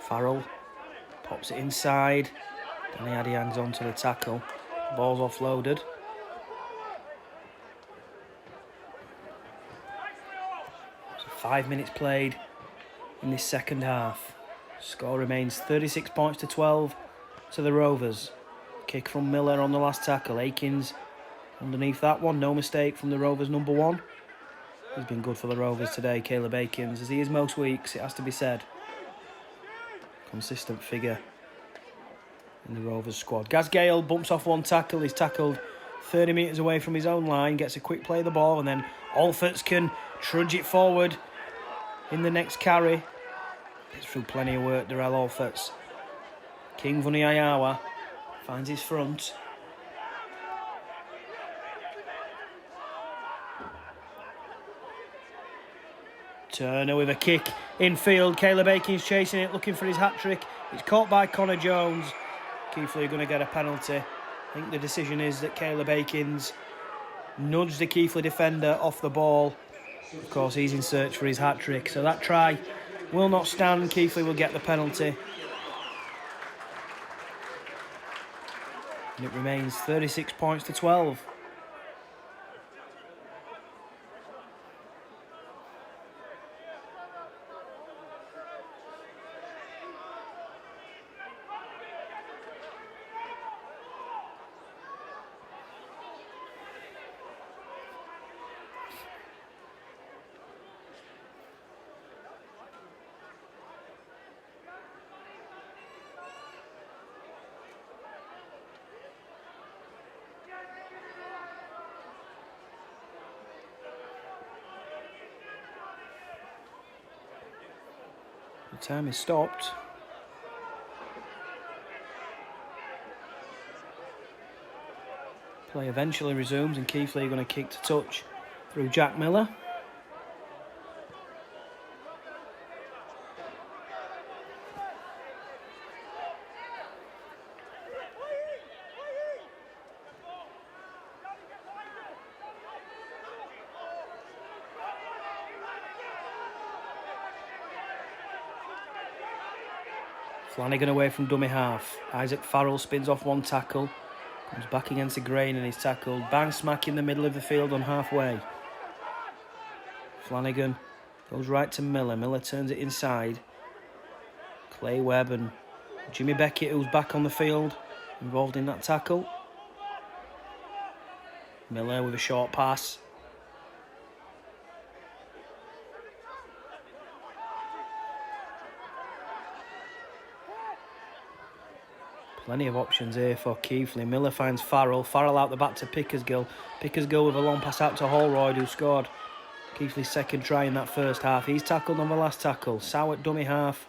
Farrell pops it inside. Danny Addy hangs on to the tackle. Ball's offloaded. So 5 minutes played in this second half. Score remains 36 points to 12 to the Rovers. Kick from Miller on the last tackle. Akins underneath that one. No mistake from the Rovers number 1. He's been good for the Rovers today, Caleb Akins, as he is most weeks, it has to be said. Consistent figure in the Rovers squad. Gaz Gale bumps off one tackle. He's tackled 30 metres away from his own line. Gets a quick play of the ball, and then Alforts can trudge it forward in the next carry. It's through plenty of work, Darrell Alforts. King Vuni Ayawa finds his front. Turner with a kick infield. Caleb Aikins chasing it, looking for his hat-trick. It's caught by Connor Jones. Keighley are going to get a penalty. I think the decision is that Caleb Aikins nudged the Keighley defender off the ball. Of course, he's in search for his hat-trick. So that try will not stand. Keighley will get the penalty. And it remains 36 points to 12. The time is stopped. Play eventually resumes and Keighley are going to kick to touch through Jack Miller. Flanagan away from dummy half. Isaac Farrell spins off one tackle. Comes back against the grain and is tackled. Bang smack in the middle of the field on halfway. Flanagan goes right to Miller. Miller turns it inside. Clay Webb and Jimmy Beckett, who's back on the field, involved in that tackle. Miller with a short pass. Plenty of options here for Keighley. Miller finds Farrell. Farrell out the back to Pickersgill. Pickersgill with a long pass out to Holroyd, who scored Keighley's second try in that first half. He's tackled on the last tackle. Sow at dummy half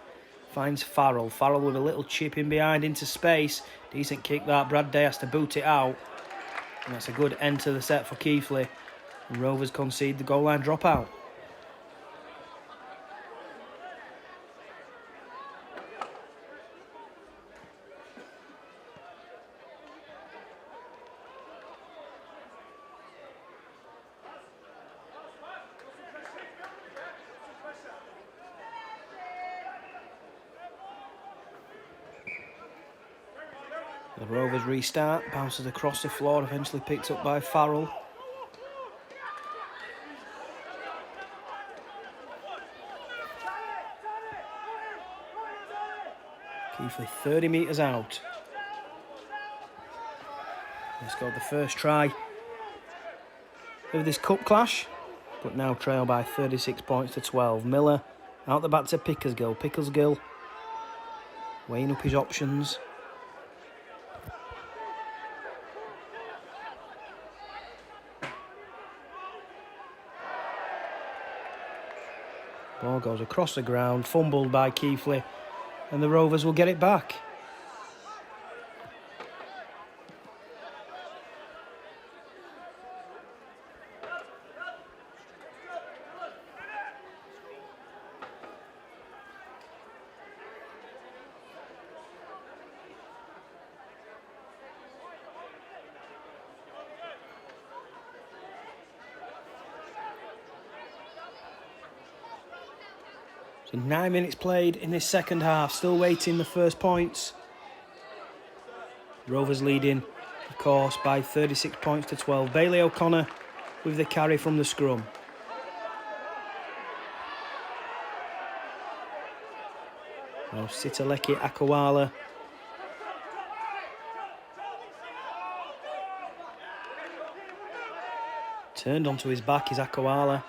finds Farrell. Farrell with a little chip in behind into space. Decent kick that. Brad Day has to boot it out. And that's a good end to the set for Keighley. And Rovers concede the goal line dropout. The Rovers restart, bounces across the floor, eventually picked up by Farrell. Keighley 30 metres out. They scored the first try of this cup clash, but now trail by 36 points to 12. Miller out the back to Pickersgill. Pickersgill weighing up his options. Ball goes across the ground, fumbled by Keighley, and the Rovers will get it back. So 9 minutes played in this second half, still waiting the first points. Rovers leading, of course, by 36 points to 12. Bailey O'Connor with the carry from the scrum. Now Sitaleki Akawala. Turned onto his back is Akawala.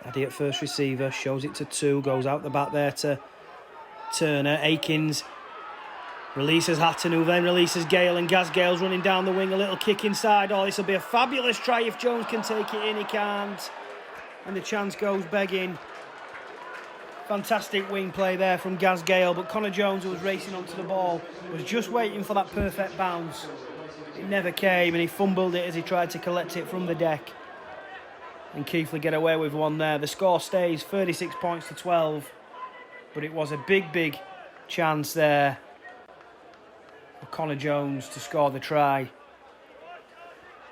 Addy at first receiver, shows it to two, goes out the back there to Turner. Aikins releases Hatton, who then releases Gale, and Gaz Gale's running down the wing, a little kick inside. Oh, this will be a fabulous try if Jones can take it in, he can't. And the chance goes begging. Fantastic wing play there from Gaz Gale, but Connor Jones, who was racing onto the ball, was just waiting for that perfect bounce. It never came, and he fumbled it as he tried to collect it from the deck. And Keighley get away with one there. The score stays 36 points to 12. But it was a big chance there for Connor Jones to score the try.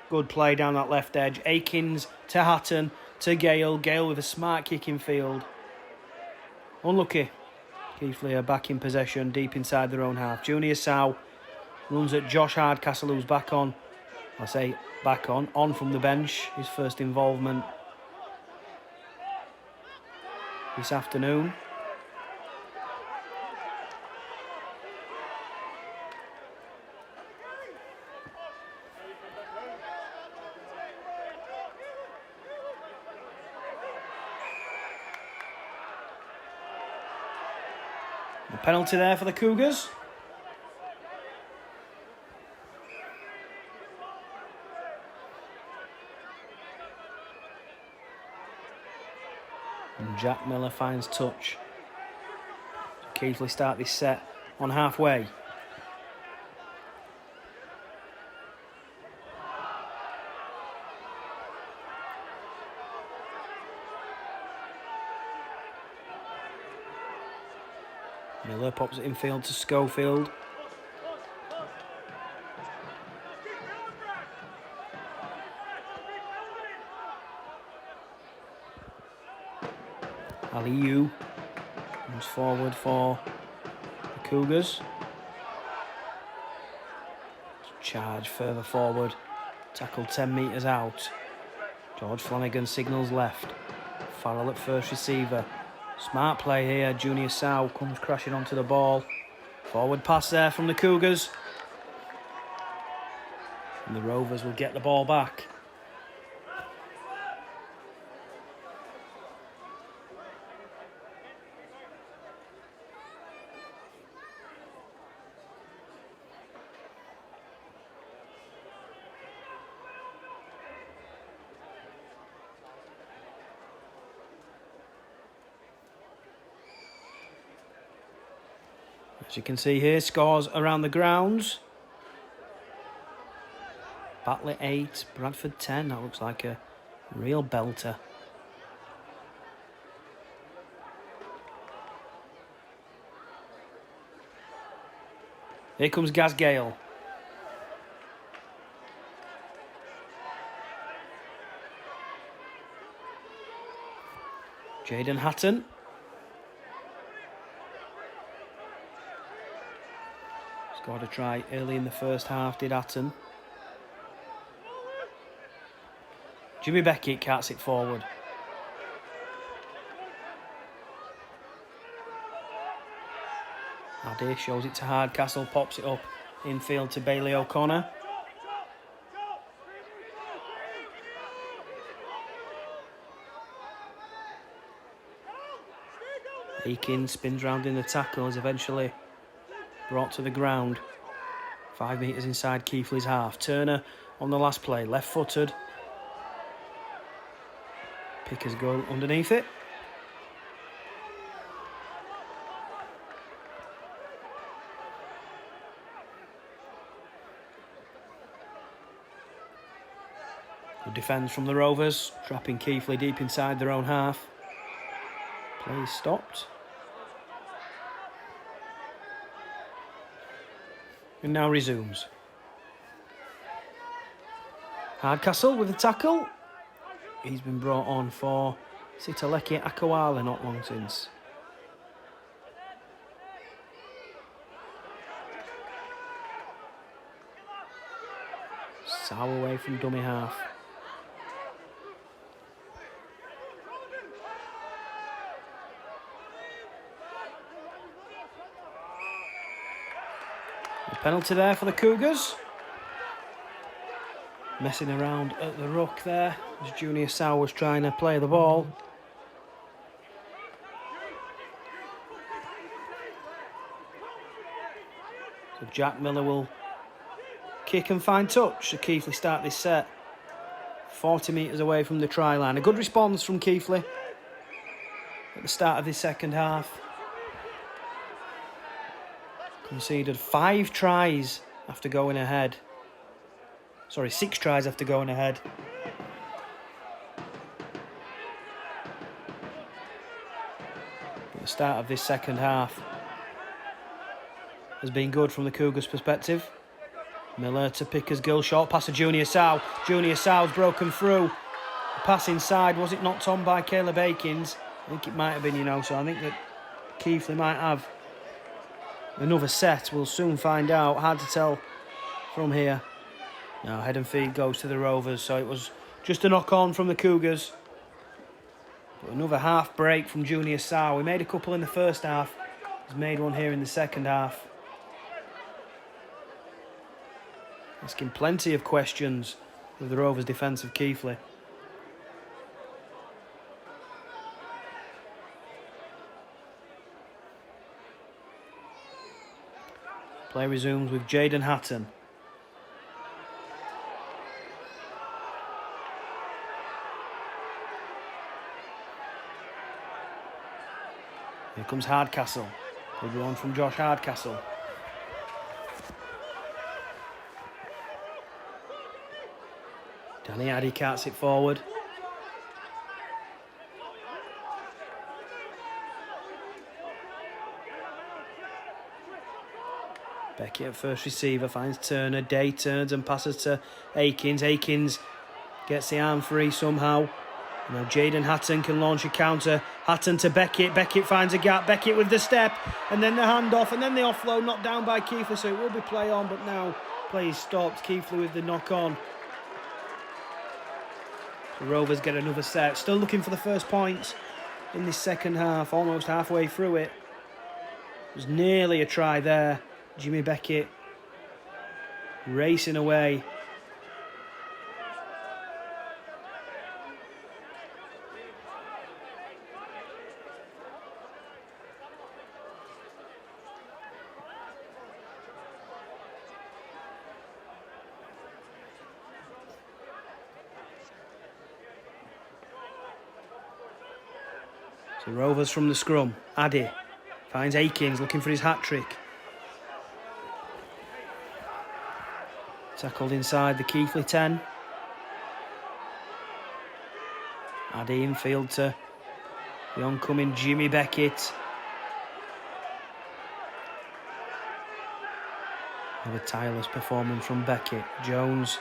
Good play down that left edge. Akins to Hatton to Gale. Gale with a smart kick in field. Unlucky. Keighley are back in possession, deep inside their own half. Junior Sow runs at Josh Hardcastle, who's back on. I say back on from the bench. His first involvement this afternoon. A penalty there for the Cougars. And Jack Miller finds touch. So Keighley start this set on halfway. Miller pops it infield to Schofield. Aliyu comes forward for the Cougars. Charge further forward. Tackle 10 metres out. George Flanagan signals left. Farrell at first receiver. Smart play here. Junior Sow comes crashing onto the ball. Forward pass there from the Cougars. And the Rovers will get the ball back. As you can see here, scores around the grounds. Batley 8, Bradford 10. That looks like a real belter. Here comes Gaz Gale. Jaden Hatton. Scored a try early in the first half, did Hatton. Jimmy Beckett carts it forward. Addy shows it to Hardcastle, pops it up infield to Bailey O'Connor. Eakin spins round in the tackle, is eventually brought to the ground. 5 metres inside Keighley's half. Turner on the last play, left-footed. Pickers go underneath it. Good defence from the Rovers, trapping Keighley deep inside their own half. Play stopped. And now resumes. Hardcastle with the tackle. He's been brought on for Sitaleki Akawala not long since. Sow away from dummy half. Penalty there for the Cougars. Messing around at the ruck there as Junior Sow was trying to play the ball. So Jack Miller will kick and find touch. So Keighley start this set 40 metres away from the try line. A good response from Keighley at the start of this second half. Conceded 5 tries after going ahead. Sorry, 6 tries after going ahead. start of this second half has been good from the Cougars' perspective. Miller to Pickersgill, short pass to Junior Sow. Junior Sow's broken through. The pass inside, was it knocked on by Caleb Akins? I think it might have been, you know, so I think that Keighley might have another set. We'll soon find out. Hard to tell from here. Now head and feed goes to the Rovers, so it was just a knock on from the Cougars. But another half break from Junior Sow. We made a couple in the first half. He's made one here in the second half. Asking plenty of questions of the Rovers' defence of Keighley. Play resumes with Jaden Hatton. Here comes Hardcastle. Good run from Josh Hardcastle. Danny Addy carts it forward. Beckett at first receiver, finds Turner. Day turns and passes to Akins. Akins gets the arm free somehow. Now Jaden Hatton can launch a counter. Hatton to Beckett. Beckett finds a gap. Beckett with the step. And then the handoff. And then the offload knocked down by Keighley. So it will be play on. But now play is stopped. Keighley with the knock on. The Rovers get another set. Still looking for the first points in this second half. Almost halfway through it. It was nearly a try there. Jimmy Beckett racing away. So Rovers from the scrum. Addy finds Akins looking for his hat-trick. Tackled inside the Keighley 10. Addy infield to the oncoming Jimmy Beckett. Another tireless performance from Beckett. Jones.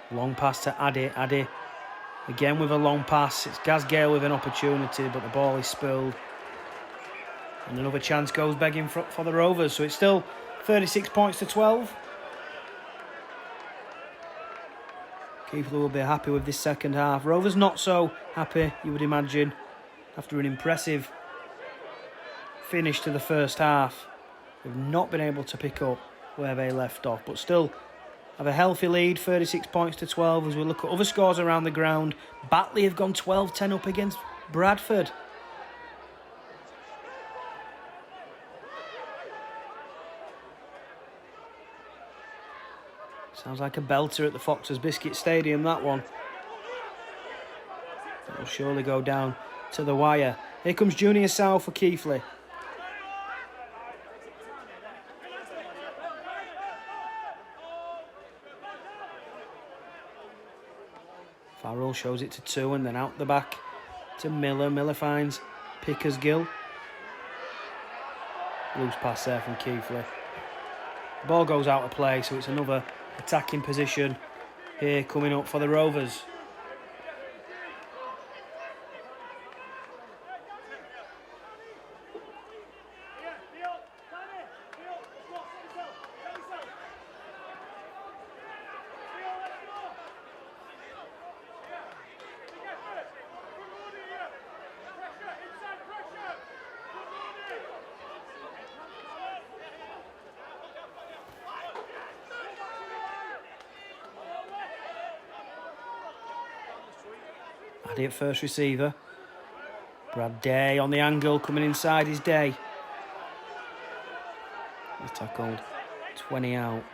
Long pass to Addy. Addy again with a long pass. It's Gaz Gale with an opportunity, but the ball is spilled. And another chance goes begging for the Rovers. So it's still 36 points to 12. Keighley will be happy with this second half. Rovers not so happy, you would imagine, after an impressive finish to the first half. They've not been able to pick up where they left off, but still have a healthy lead, 36 points to 12. As we look at other scores around the ground, Batley have gone 12-10 up against Bradford. Sounds like a belter at the Foxers Biscuit Stadium, that one. It will surely go down to the wire. Here comes Junior Sow for Keighley. Farrell shows it to 2 and then out the back to Miller. Miller finds Pickersgill. Loose pass there from Keighley. The ball goes out of play, so it's another attacking position here coming up for the Rovers. Addy at first receiver. Brad Day on the angle, coming inside his Day. He's tackled 20 out.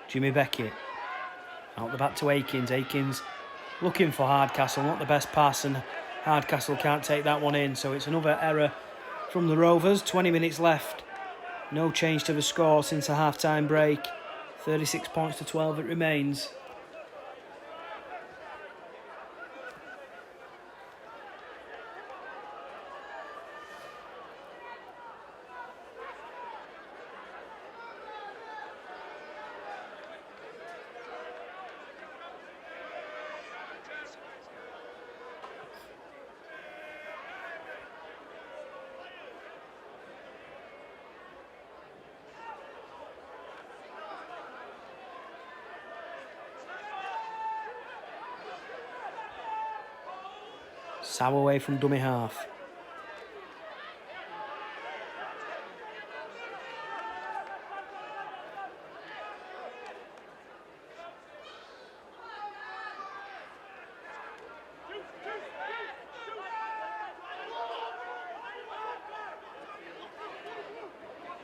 Jimmy Beckett. Out the back to Akins. Akins looking for Hardcastle, not the best pass, and Hardcastle can't take that one in. So it's another error from the Rovers. 20 minutes left. No change to the score since a half-time break. 36 points to 12 it remains. Sow away from dummy half.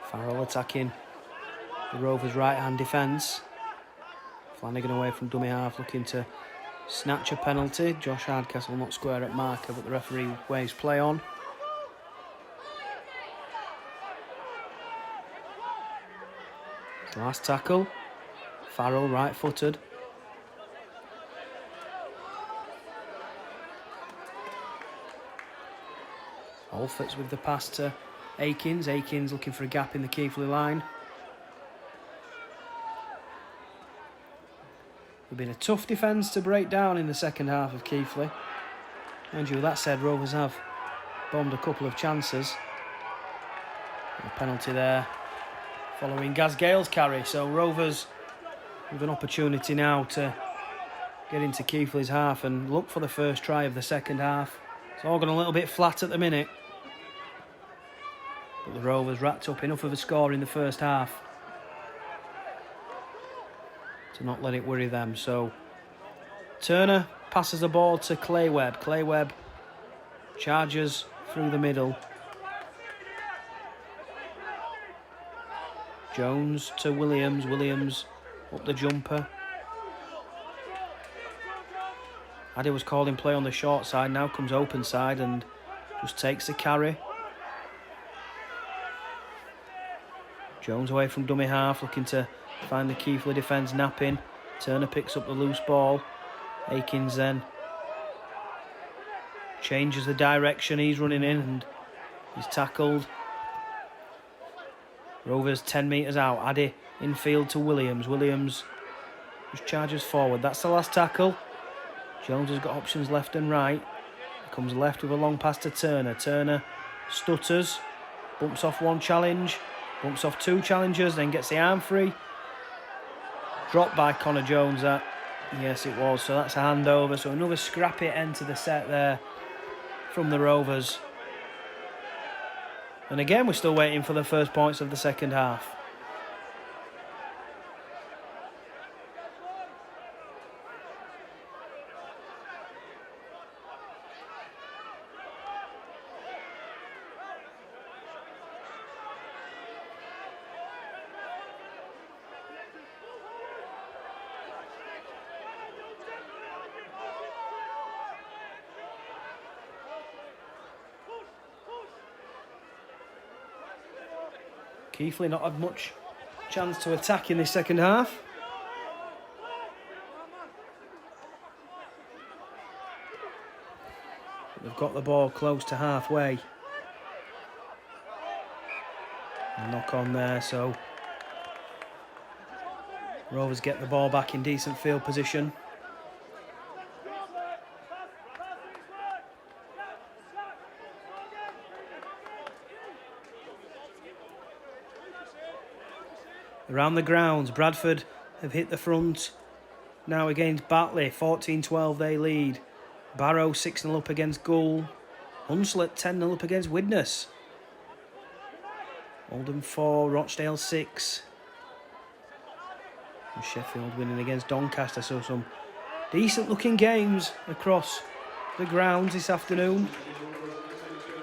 Farrell attacking the Rovers' right-hand defence. Flanagan away from dummy half, looking to snatch a penalty. Josh Hardcastle not square at marker, but the referee waves play on. Last tackle. Farrell right-footed. Alfort's with the pass to Akins. Akins looking for a gap in the Keighley line. It's been a tough defence to break down in the second half of Keighley. Mind you, that said, Rovers have bombed a couple of chances. A penalty there following Gaz Gale's carry. So Rovers with an opportunity now to get into Keighley's half and look for the first try of the second half. It's all gone a little bit flat at the minute. But the Rovers racked up enough of a score in the first half to not let it worry them. So Turner passes the ball to Clay Webb. Clay Webb charges through the middle. Jones to Williams. Williams up the jumper. Addy was called in play on the short side. Now comes open side and just takes the carry. Jones away from dummy half, looking to find the Keighley defence napping. Turner picks up the loose ball. Akins then changes the direction he's running in and he's tackled. Rovers 10 metres out. Addy infield to Williams. Williams just charges forward. That's the last tackle. Jones has got options left and right. He comes left with a long pass to Turner. Turner stutters, bumps off one challenge, bumps off two challengers, then gets the arm free. Dropped by Connor Jones, that. Yes, it was. So that's a handover. So another scrappy end to the set there from the Rovers. And again, we're still waiting for the first points of the second half. Keighley not had much chance to attack in this second half. But they've got the ball close to halfway. A knock on there, so Rovers get the ball back in decent field position. Around the grounds, Bradford have hit the front now against Batley. 14-12 they lead. Barrow 6-0 up against Gull. Hunslet 10-0 up against Widnes. Oldham 4, Rochdale 6. And Sheffield winning against Doncaster. So some decent looking games across the grounds this afternoon.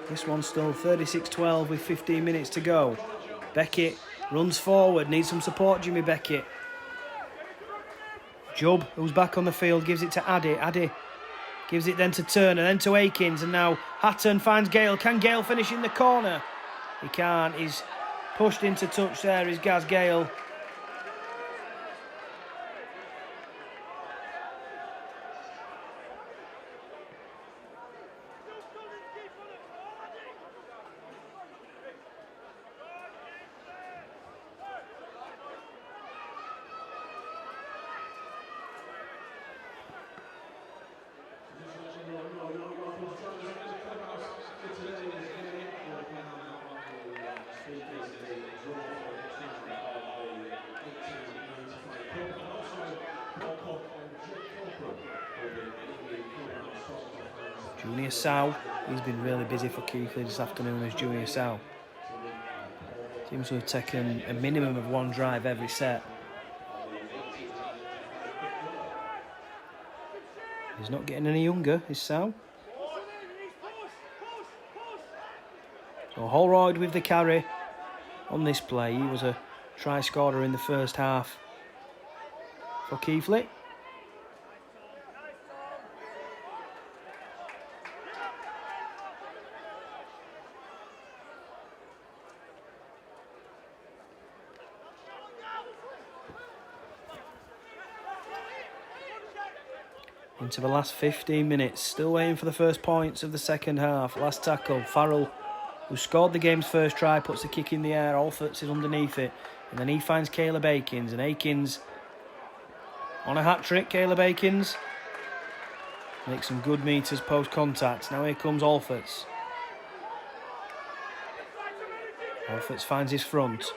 This one's still 36-12 with 15 minutes to go. Beckett runs forward, needs some support, Jimmy Beckett. Jubb, who's back on the field, gives it to Addy. Addy gives it then to Turner, then to Akins, and now Hatton finds Gale. Can Gale finish in the corner? He can't. He's pushed into touch there, is Gaz Gale. Junior Sow, he's been really busy for Keighley this afternoon as Junior Sow. Seems to have taken a minimum of 1 drive every set. He's not getting any younger, is Sow. So Holroyd with the carry on this play. He was a try scorer in the first half for Keighley. Into the last 15 minutes, still waiting for the first points of the second half. Last tackle, Farrell, who scored the game's first try, puts the kick in the air. Alforts is underneath it, and then he finds Caleb Akins, and Akins on a hat-trick. Caleb Akins makes some good meters post-contact. Now here comes Alforts. Alforts finds his front.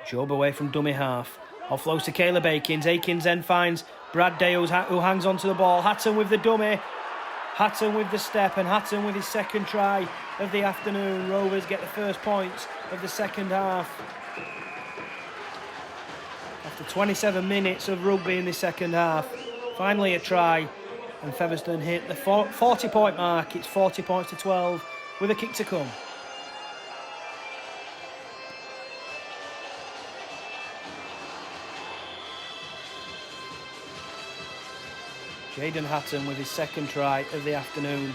Job away from dummy half. Offloads to Caleb Akins. Akins then finds Brad Dales, who hangs onto the ball. Hatton with the dummy. Hatton with the step, and Hatton with his second try of the afternoon. Rovers get the first points of the second half. After 27 minutes of rugby in the second half, finally a try, and Featherstone hit the 40-point mark. It's 40 points to 12 with a kick to come. Jaden Hatton with his second try of the afternoon.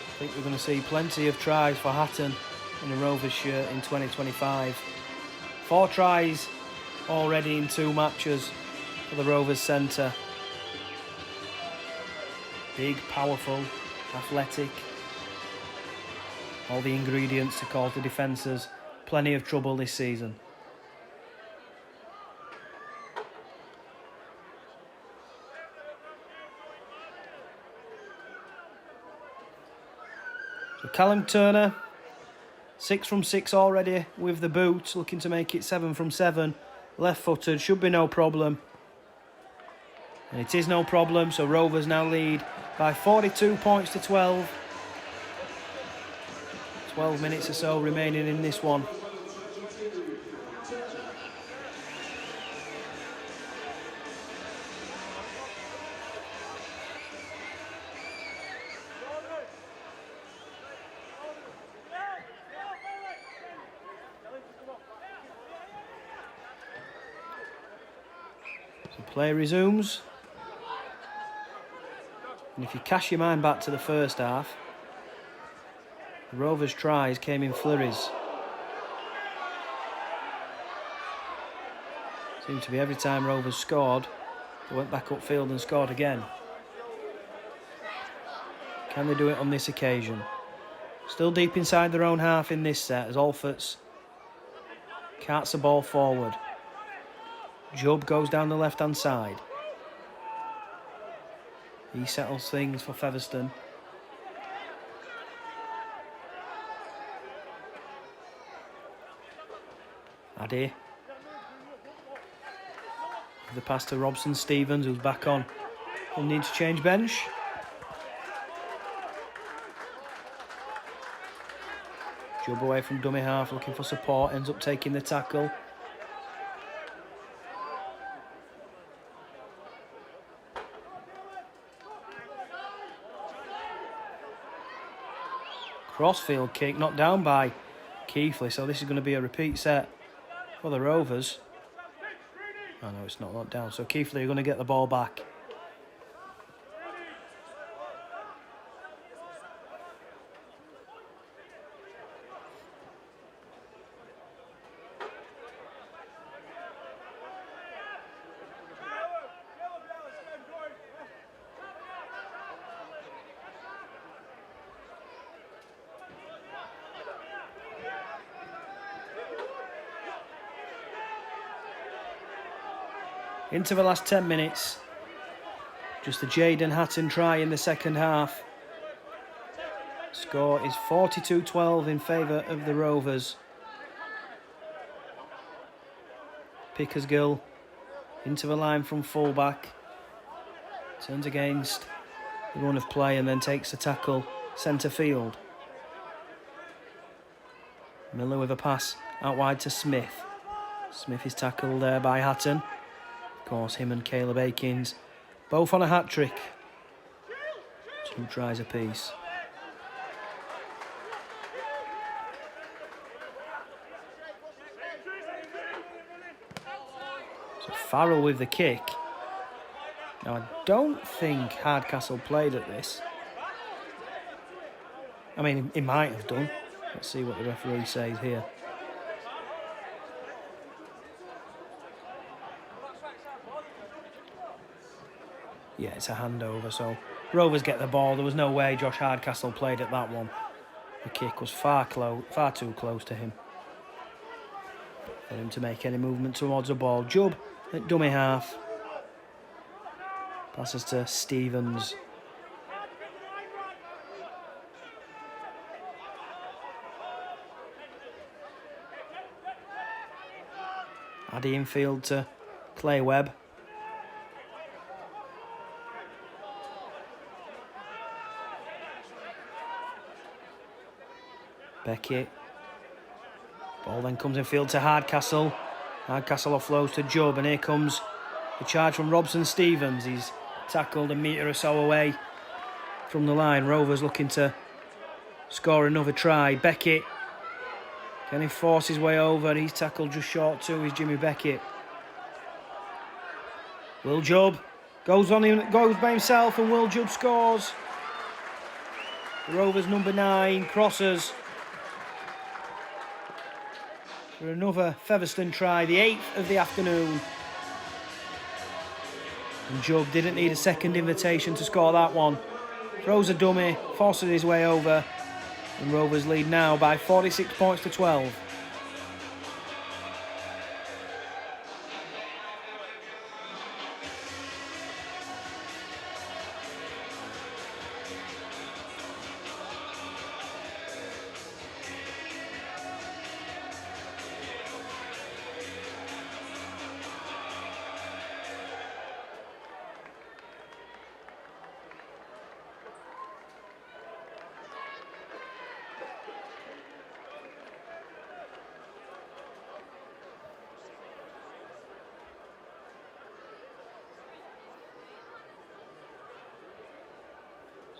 I think we're going to see plenty of tries for Hatton in a Rovers shirt in 2025. 4 tries already in 2 matches for the Rovers centre. Big, powerful, athletic. All the ingredients to cause the defenders plenty of trouble this season. So Callum Turner, 6 from 6 already with the boot, looking to make it 7 from 7. Left-footed, should be no problem. And it is no problem, so Rovers now lead by 42 points to 12. 12 minutes or so remaining in this one. Play resumes, and if you cast your mind back to the first half, the Rovers' tries came in flurries. Seemed to be every time Rovers scored, they went back upfield and scored again. Can they do it on this occasion? Still deep inside their own half in this set as Alforts carts the ball forward. Job goes down the left-hand side. He settles things for Featherstone. Addy. The pass to Robson Stevens, who's back on. He'll need to change bench. Job away from dummy half, looking for support, ends up taking the tackle. Crossfield kick, knocked down by Keighley, so this is going to be a repeat set for the Rovers. Oh no, it's not knocked down, so Keighley are going to get the ball back. Into the last 10 minutes. Just the Jaden Hatton try in the second half. Score is 42-12 in favour of the Rovers. Pickersgill into the line from full-back. Turns against the run of play and then takes the tackle centre field. Miller with a pass out wide to Smith. Smith is tackled there by Hatton. Of course, him and Caleb Akins both on a hat-trick. 2 tries apiece. So Farrell with the kick. Now, I don't think Hardcastle played at this. I mean, he might have done. Let's see what the referee says here. Yeah, it's a handover, so Rovers get the ball. There was no way Josh Hardcastle played at that one. The kick was far too close to him for him to make any movement towards the ball. Jubb at dummy half. Passes to Stevens. Addy infield to Clay Webb. Beckett. Ball then comes in field to Hardcastle. Hardcastle offloads to Jubb, and here comes the charge from Robson Stevens. He's tackled a metre or so away from the line. Rovers looking to score another try. Beckett can he force his way over? He's tackled just short too. Is Jimmy Beckett. Will Jubb goes by himself, and Will Jubb scores. The Rovers number 9 crosses for another Featherstone try, the 8th of the afternoon. And Jubb didn't need a second invitation to score that one. Throws a dummy, forces his way over, and Rovers lead now by 46 points to 12.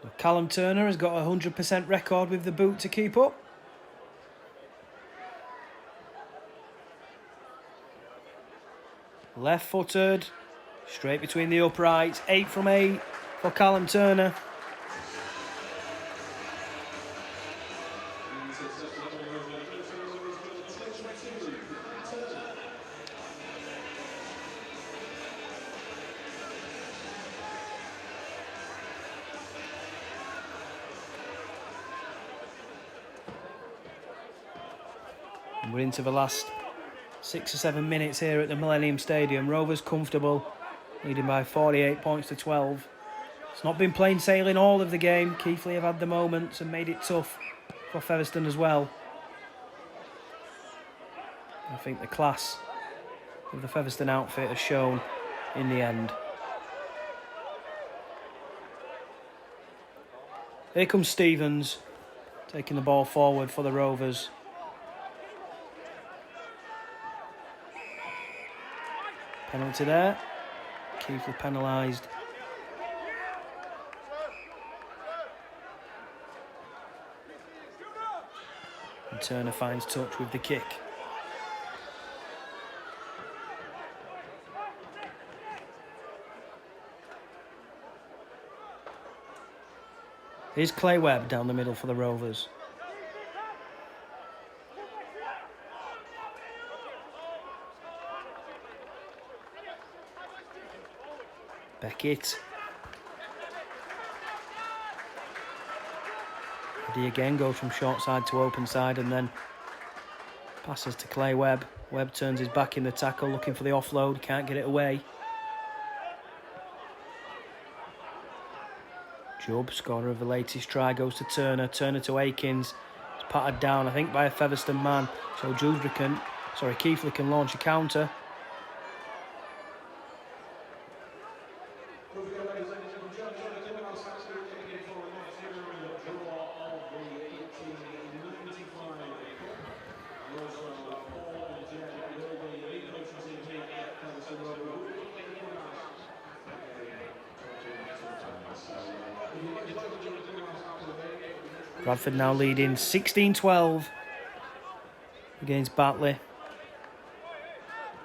So Callum Turner has got a 100% record with the boot to keep up. Left-footed, straight between the uprights, 8 from 8 for Callum Turner. And we're into the last 6 or 7 minutes here at the Millennium Stadium. Rovers comfortable, leading by 48 points to 12. It's not been plain sailing all of the game. Keighley have had the moments and made it tough for Featherstone as well. I think the class of the Featherstone outfit has shown in the end. Here comes Stevens, taking the ball forward for the Rovers. Penalty there. Keighley penalised. And Turner finds touch with the kick. Here's Clay Webb down the middle for the Rovers. Beckett. He again goes from short side to open side and then passes to Clay Webb. Webb turns his back in the tackle, looking for the offload, can't get it away. Jubb, scorer of the latest try, goes to Turner. Turner to Akins. It's patted down, I think, by a Featherstone man. So Keighley can launch a counter. Bradford now leading 16-12 against Batley.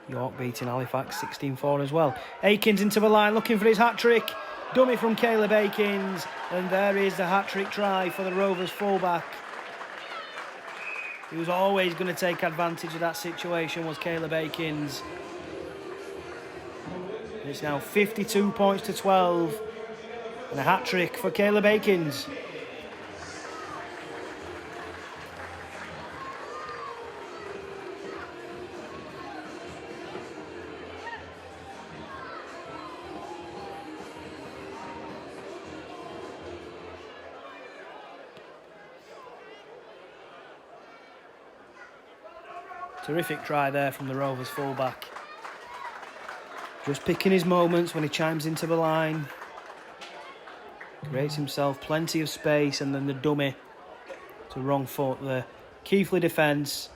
York beating Halifax 16-4 as well. Akins into the line looking for his hat-trick. Dummy from Caleb Akins. And there is the hat-trick try for the Rovers fullback. He was always going to take advantage of that situation, was Caleb Akins. It's now 52 points to 12. And a hat-trick for Caleb Akins. Terrific try there from the Rovers fullback. Just picking his moments when he chimes into the line. Creates himself plenty of space, and then the dummy to wrong foot the Keighley defence.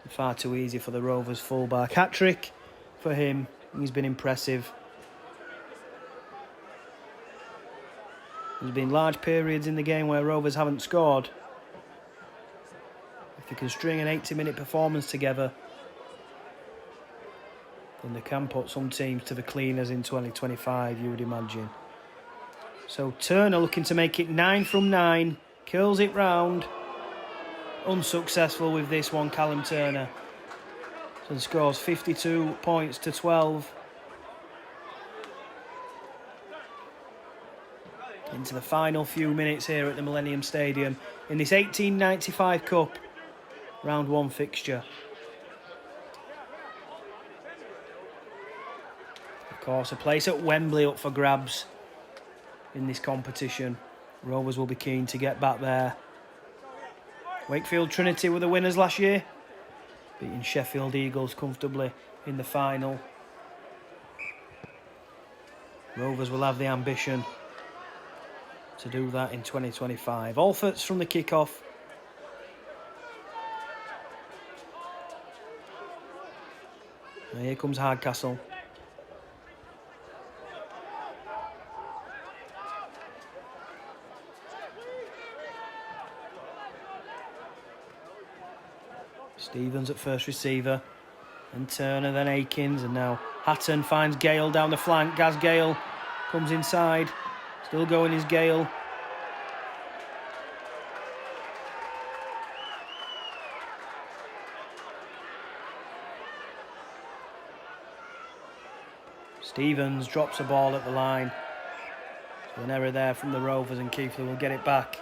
Far too easy for the Rovers fullback. Hat-trick for him. He's been impressive. There's been large periods in the game where Rovers haven't scored. If they can string an 80-minute performance together, then they can put some teams to the cleaners in 2025, you would imagine. So Turner looking to make it 9 from 9. Curls it round. Unsuccessful with this one, Callum Turner. So scores 52 points to 12. Into the final few minutes here at the Millennium Stadium in this 1895 Cup Round 1 fixture. Of course, a place at Wembley up for grabs in this competition. Rovers will be keen to get back there. Wakefield Trinity were the winners last year, beating Sheffield Eagles comfortably in the final. Rovers will have the ambition to do that in 2025. Alfords from the kick-off. And here comes Hardcastle. Stevens at first receiver, and Turner, then Akins, and now Hatton finds Gale down the flank. Gaz Gale comes inside, still going is Gale. Stevens drops a ball at the line. So an error there from the Rovers, and Keighley will get it back.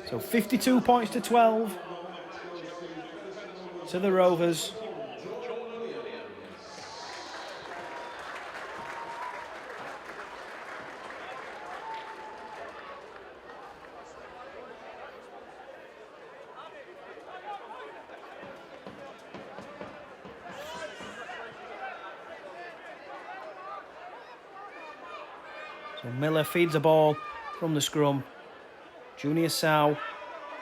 So 52 points to 12 to the Rovers. So Miller feeds the ball from the scrum. Junior Sow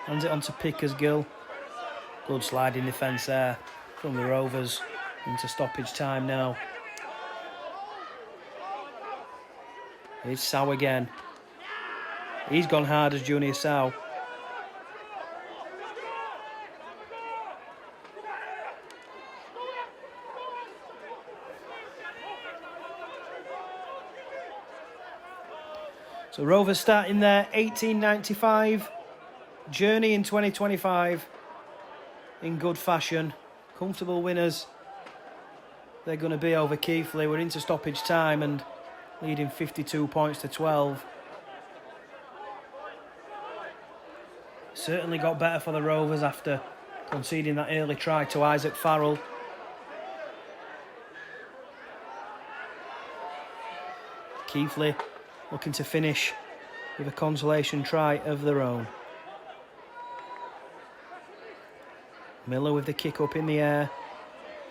hands it on to Pickersgill. Good sliding defence there from the Rovers into stoppage time now. Here's Sow again. He's gone hard as Junior Sow. So Rovers starting their 1895 journey in 2025 in good fashion. Comfortable winners they're going to be over Keighley. We're into stoppage time and leading 52 points to 12. Certainly got better for the Rovers after conceding that early try to Isaac Farrell. Keighley looking to finish with a consolation try of their own. Miller with the kick up in the air.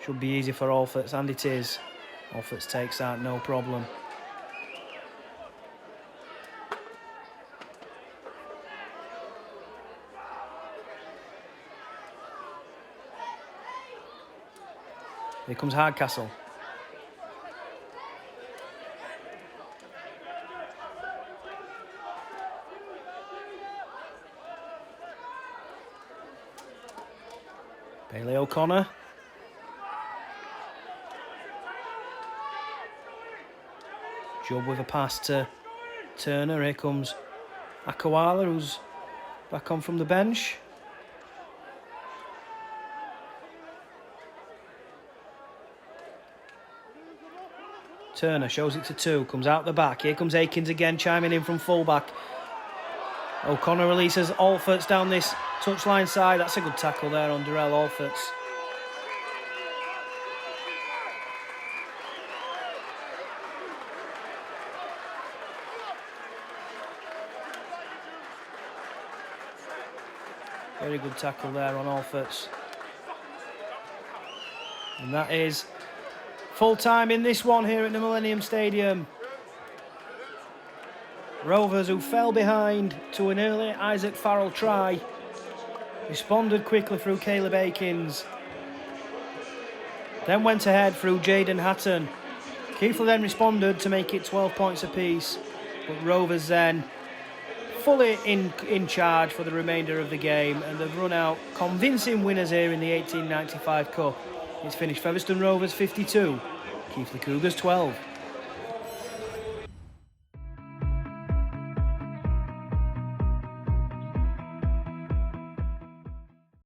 Should be easy for Alfords, and it is. Alfords takes that, no problem. Here comes Hardcastle. Bailey O'Connor. Jubb with a pass to Turner. Here comes Akawala, who's back on from the bench. Turner shows it to 2, comes out the back. Here comes Akins again, chiming in from fullback. O'Connor releases Alforts down this touchline side. That's a good tackle there on Darrell Alforts. Very good tackle there on Alforts. And that is full time in this one here at the Millennium Stadium. Rovers, who fell behind to an early Isaac Farrell try, responded quickly through Caleb Akins. Then went ahead through Jaden Hatton. Keighley then responded to make it 12 points apiece. But Rovers then fully in charge for the remainder of the game, and they've run out convincing winners here in the 1895 Cup. It's finished Featherstone Rovers 52, Keighley Cougars 12.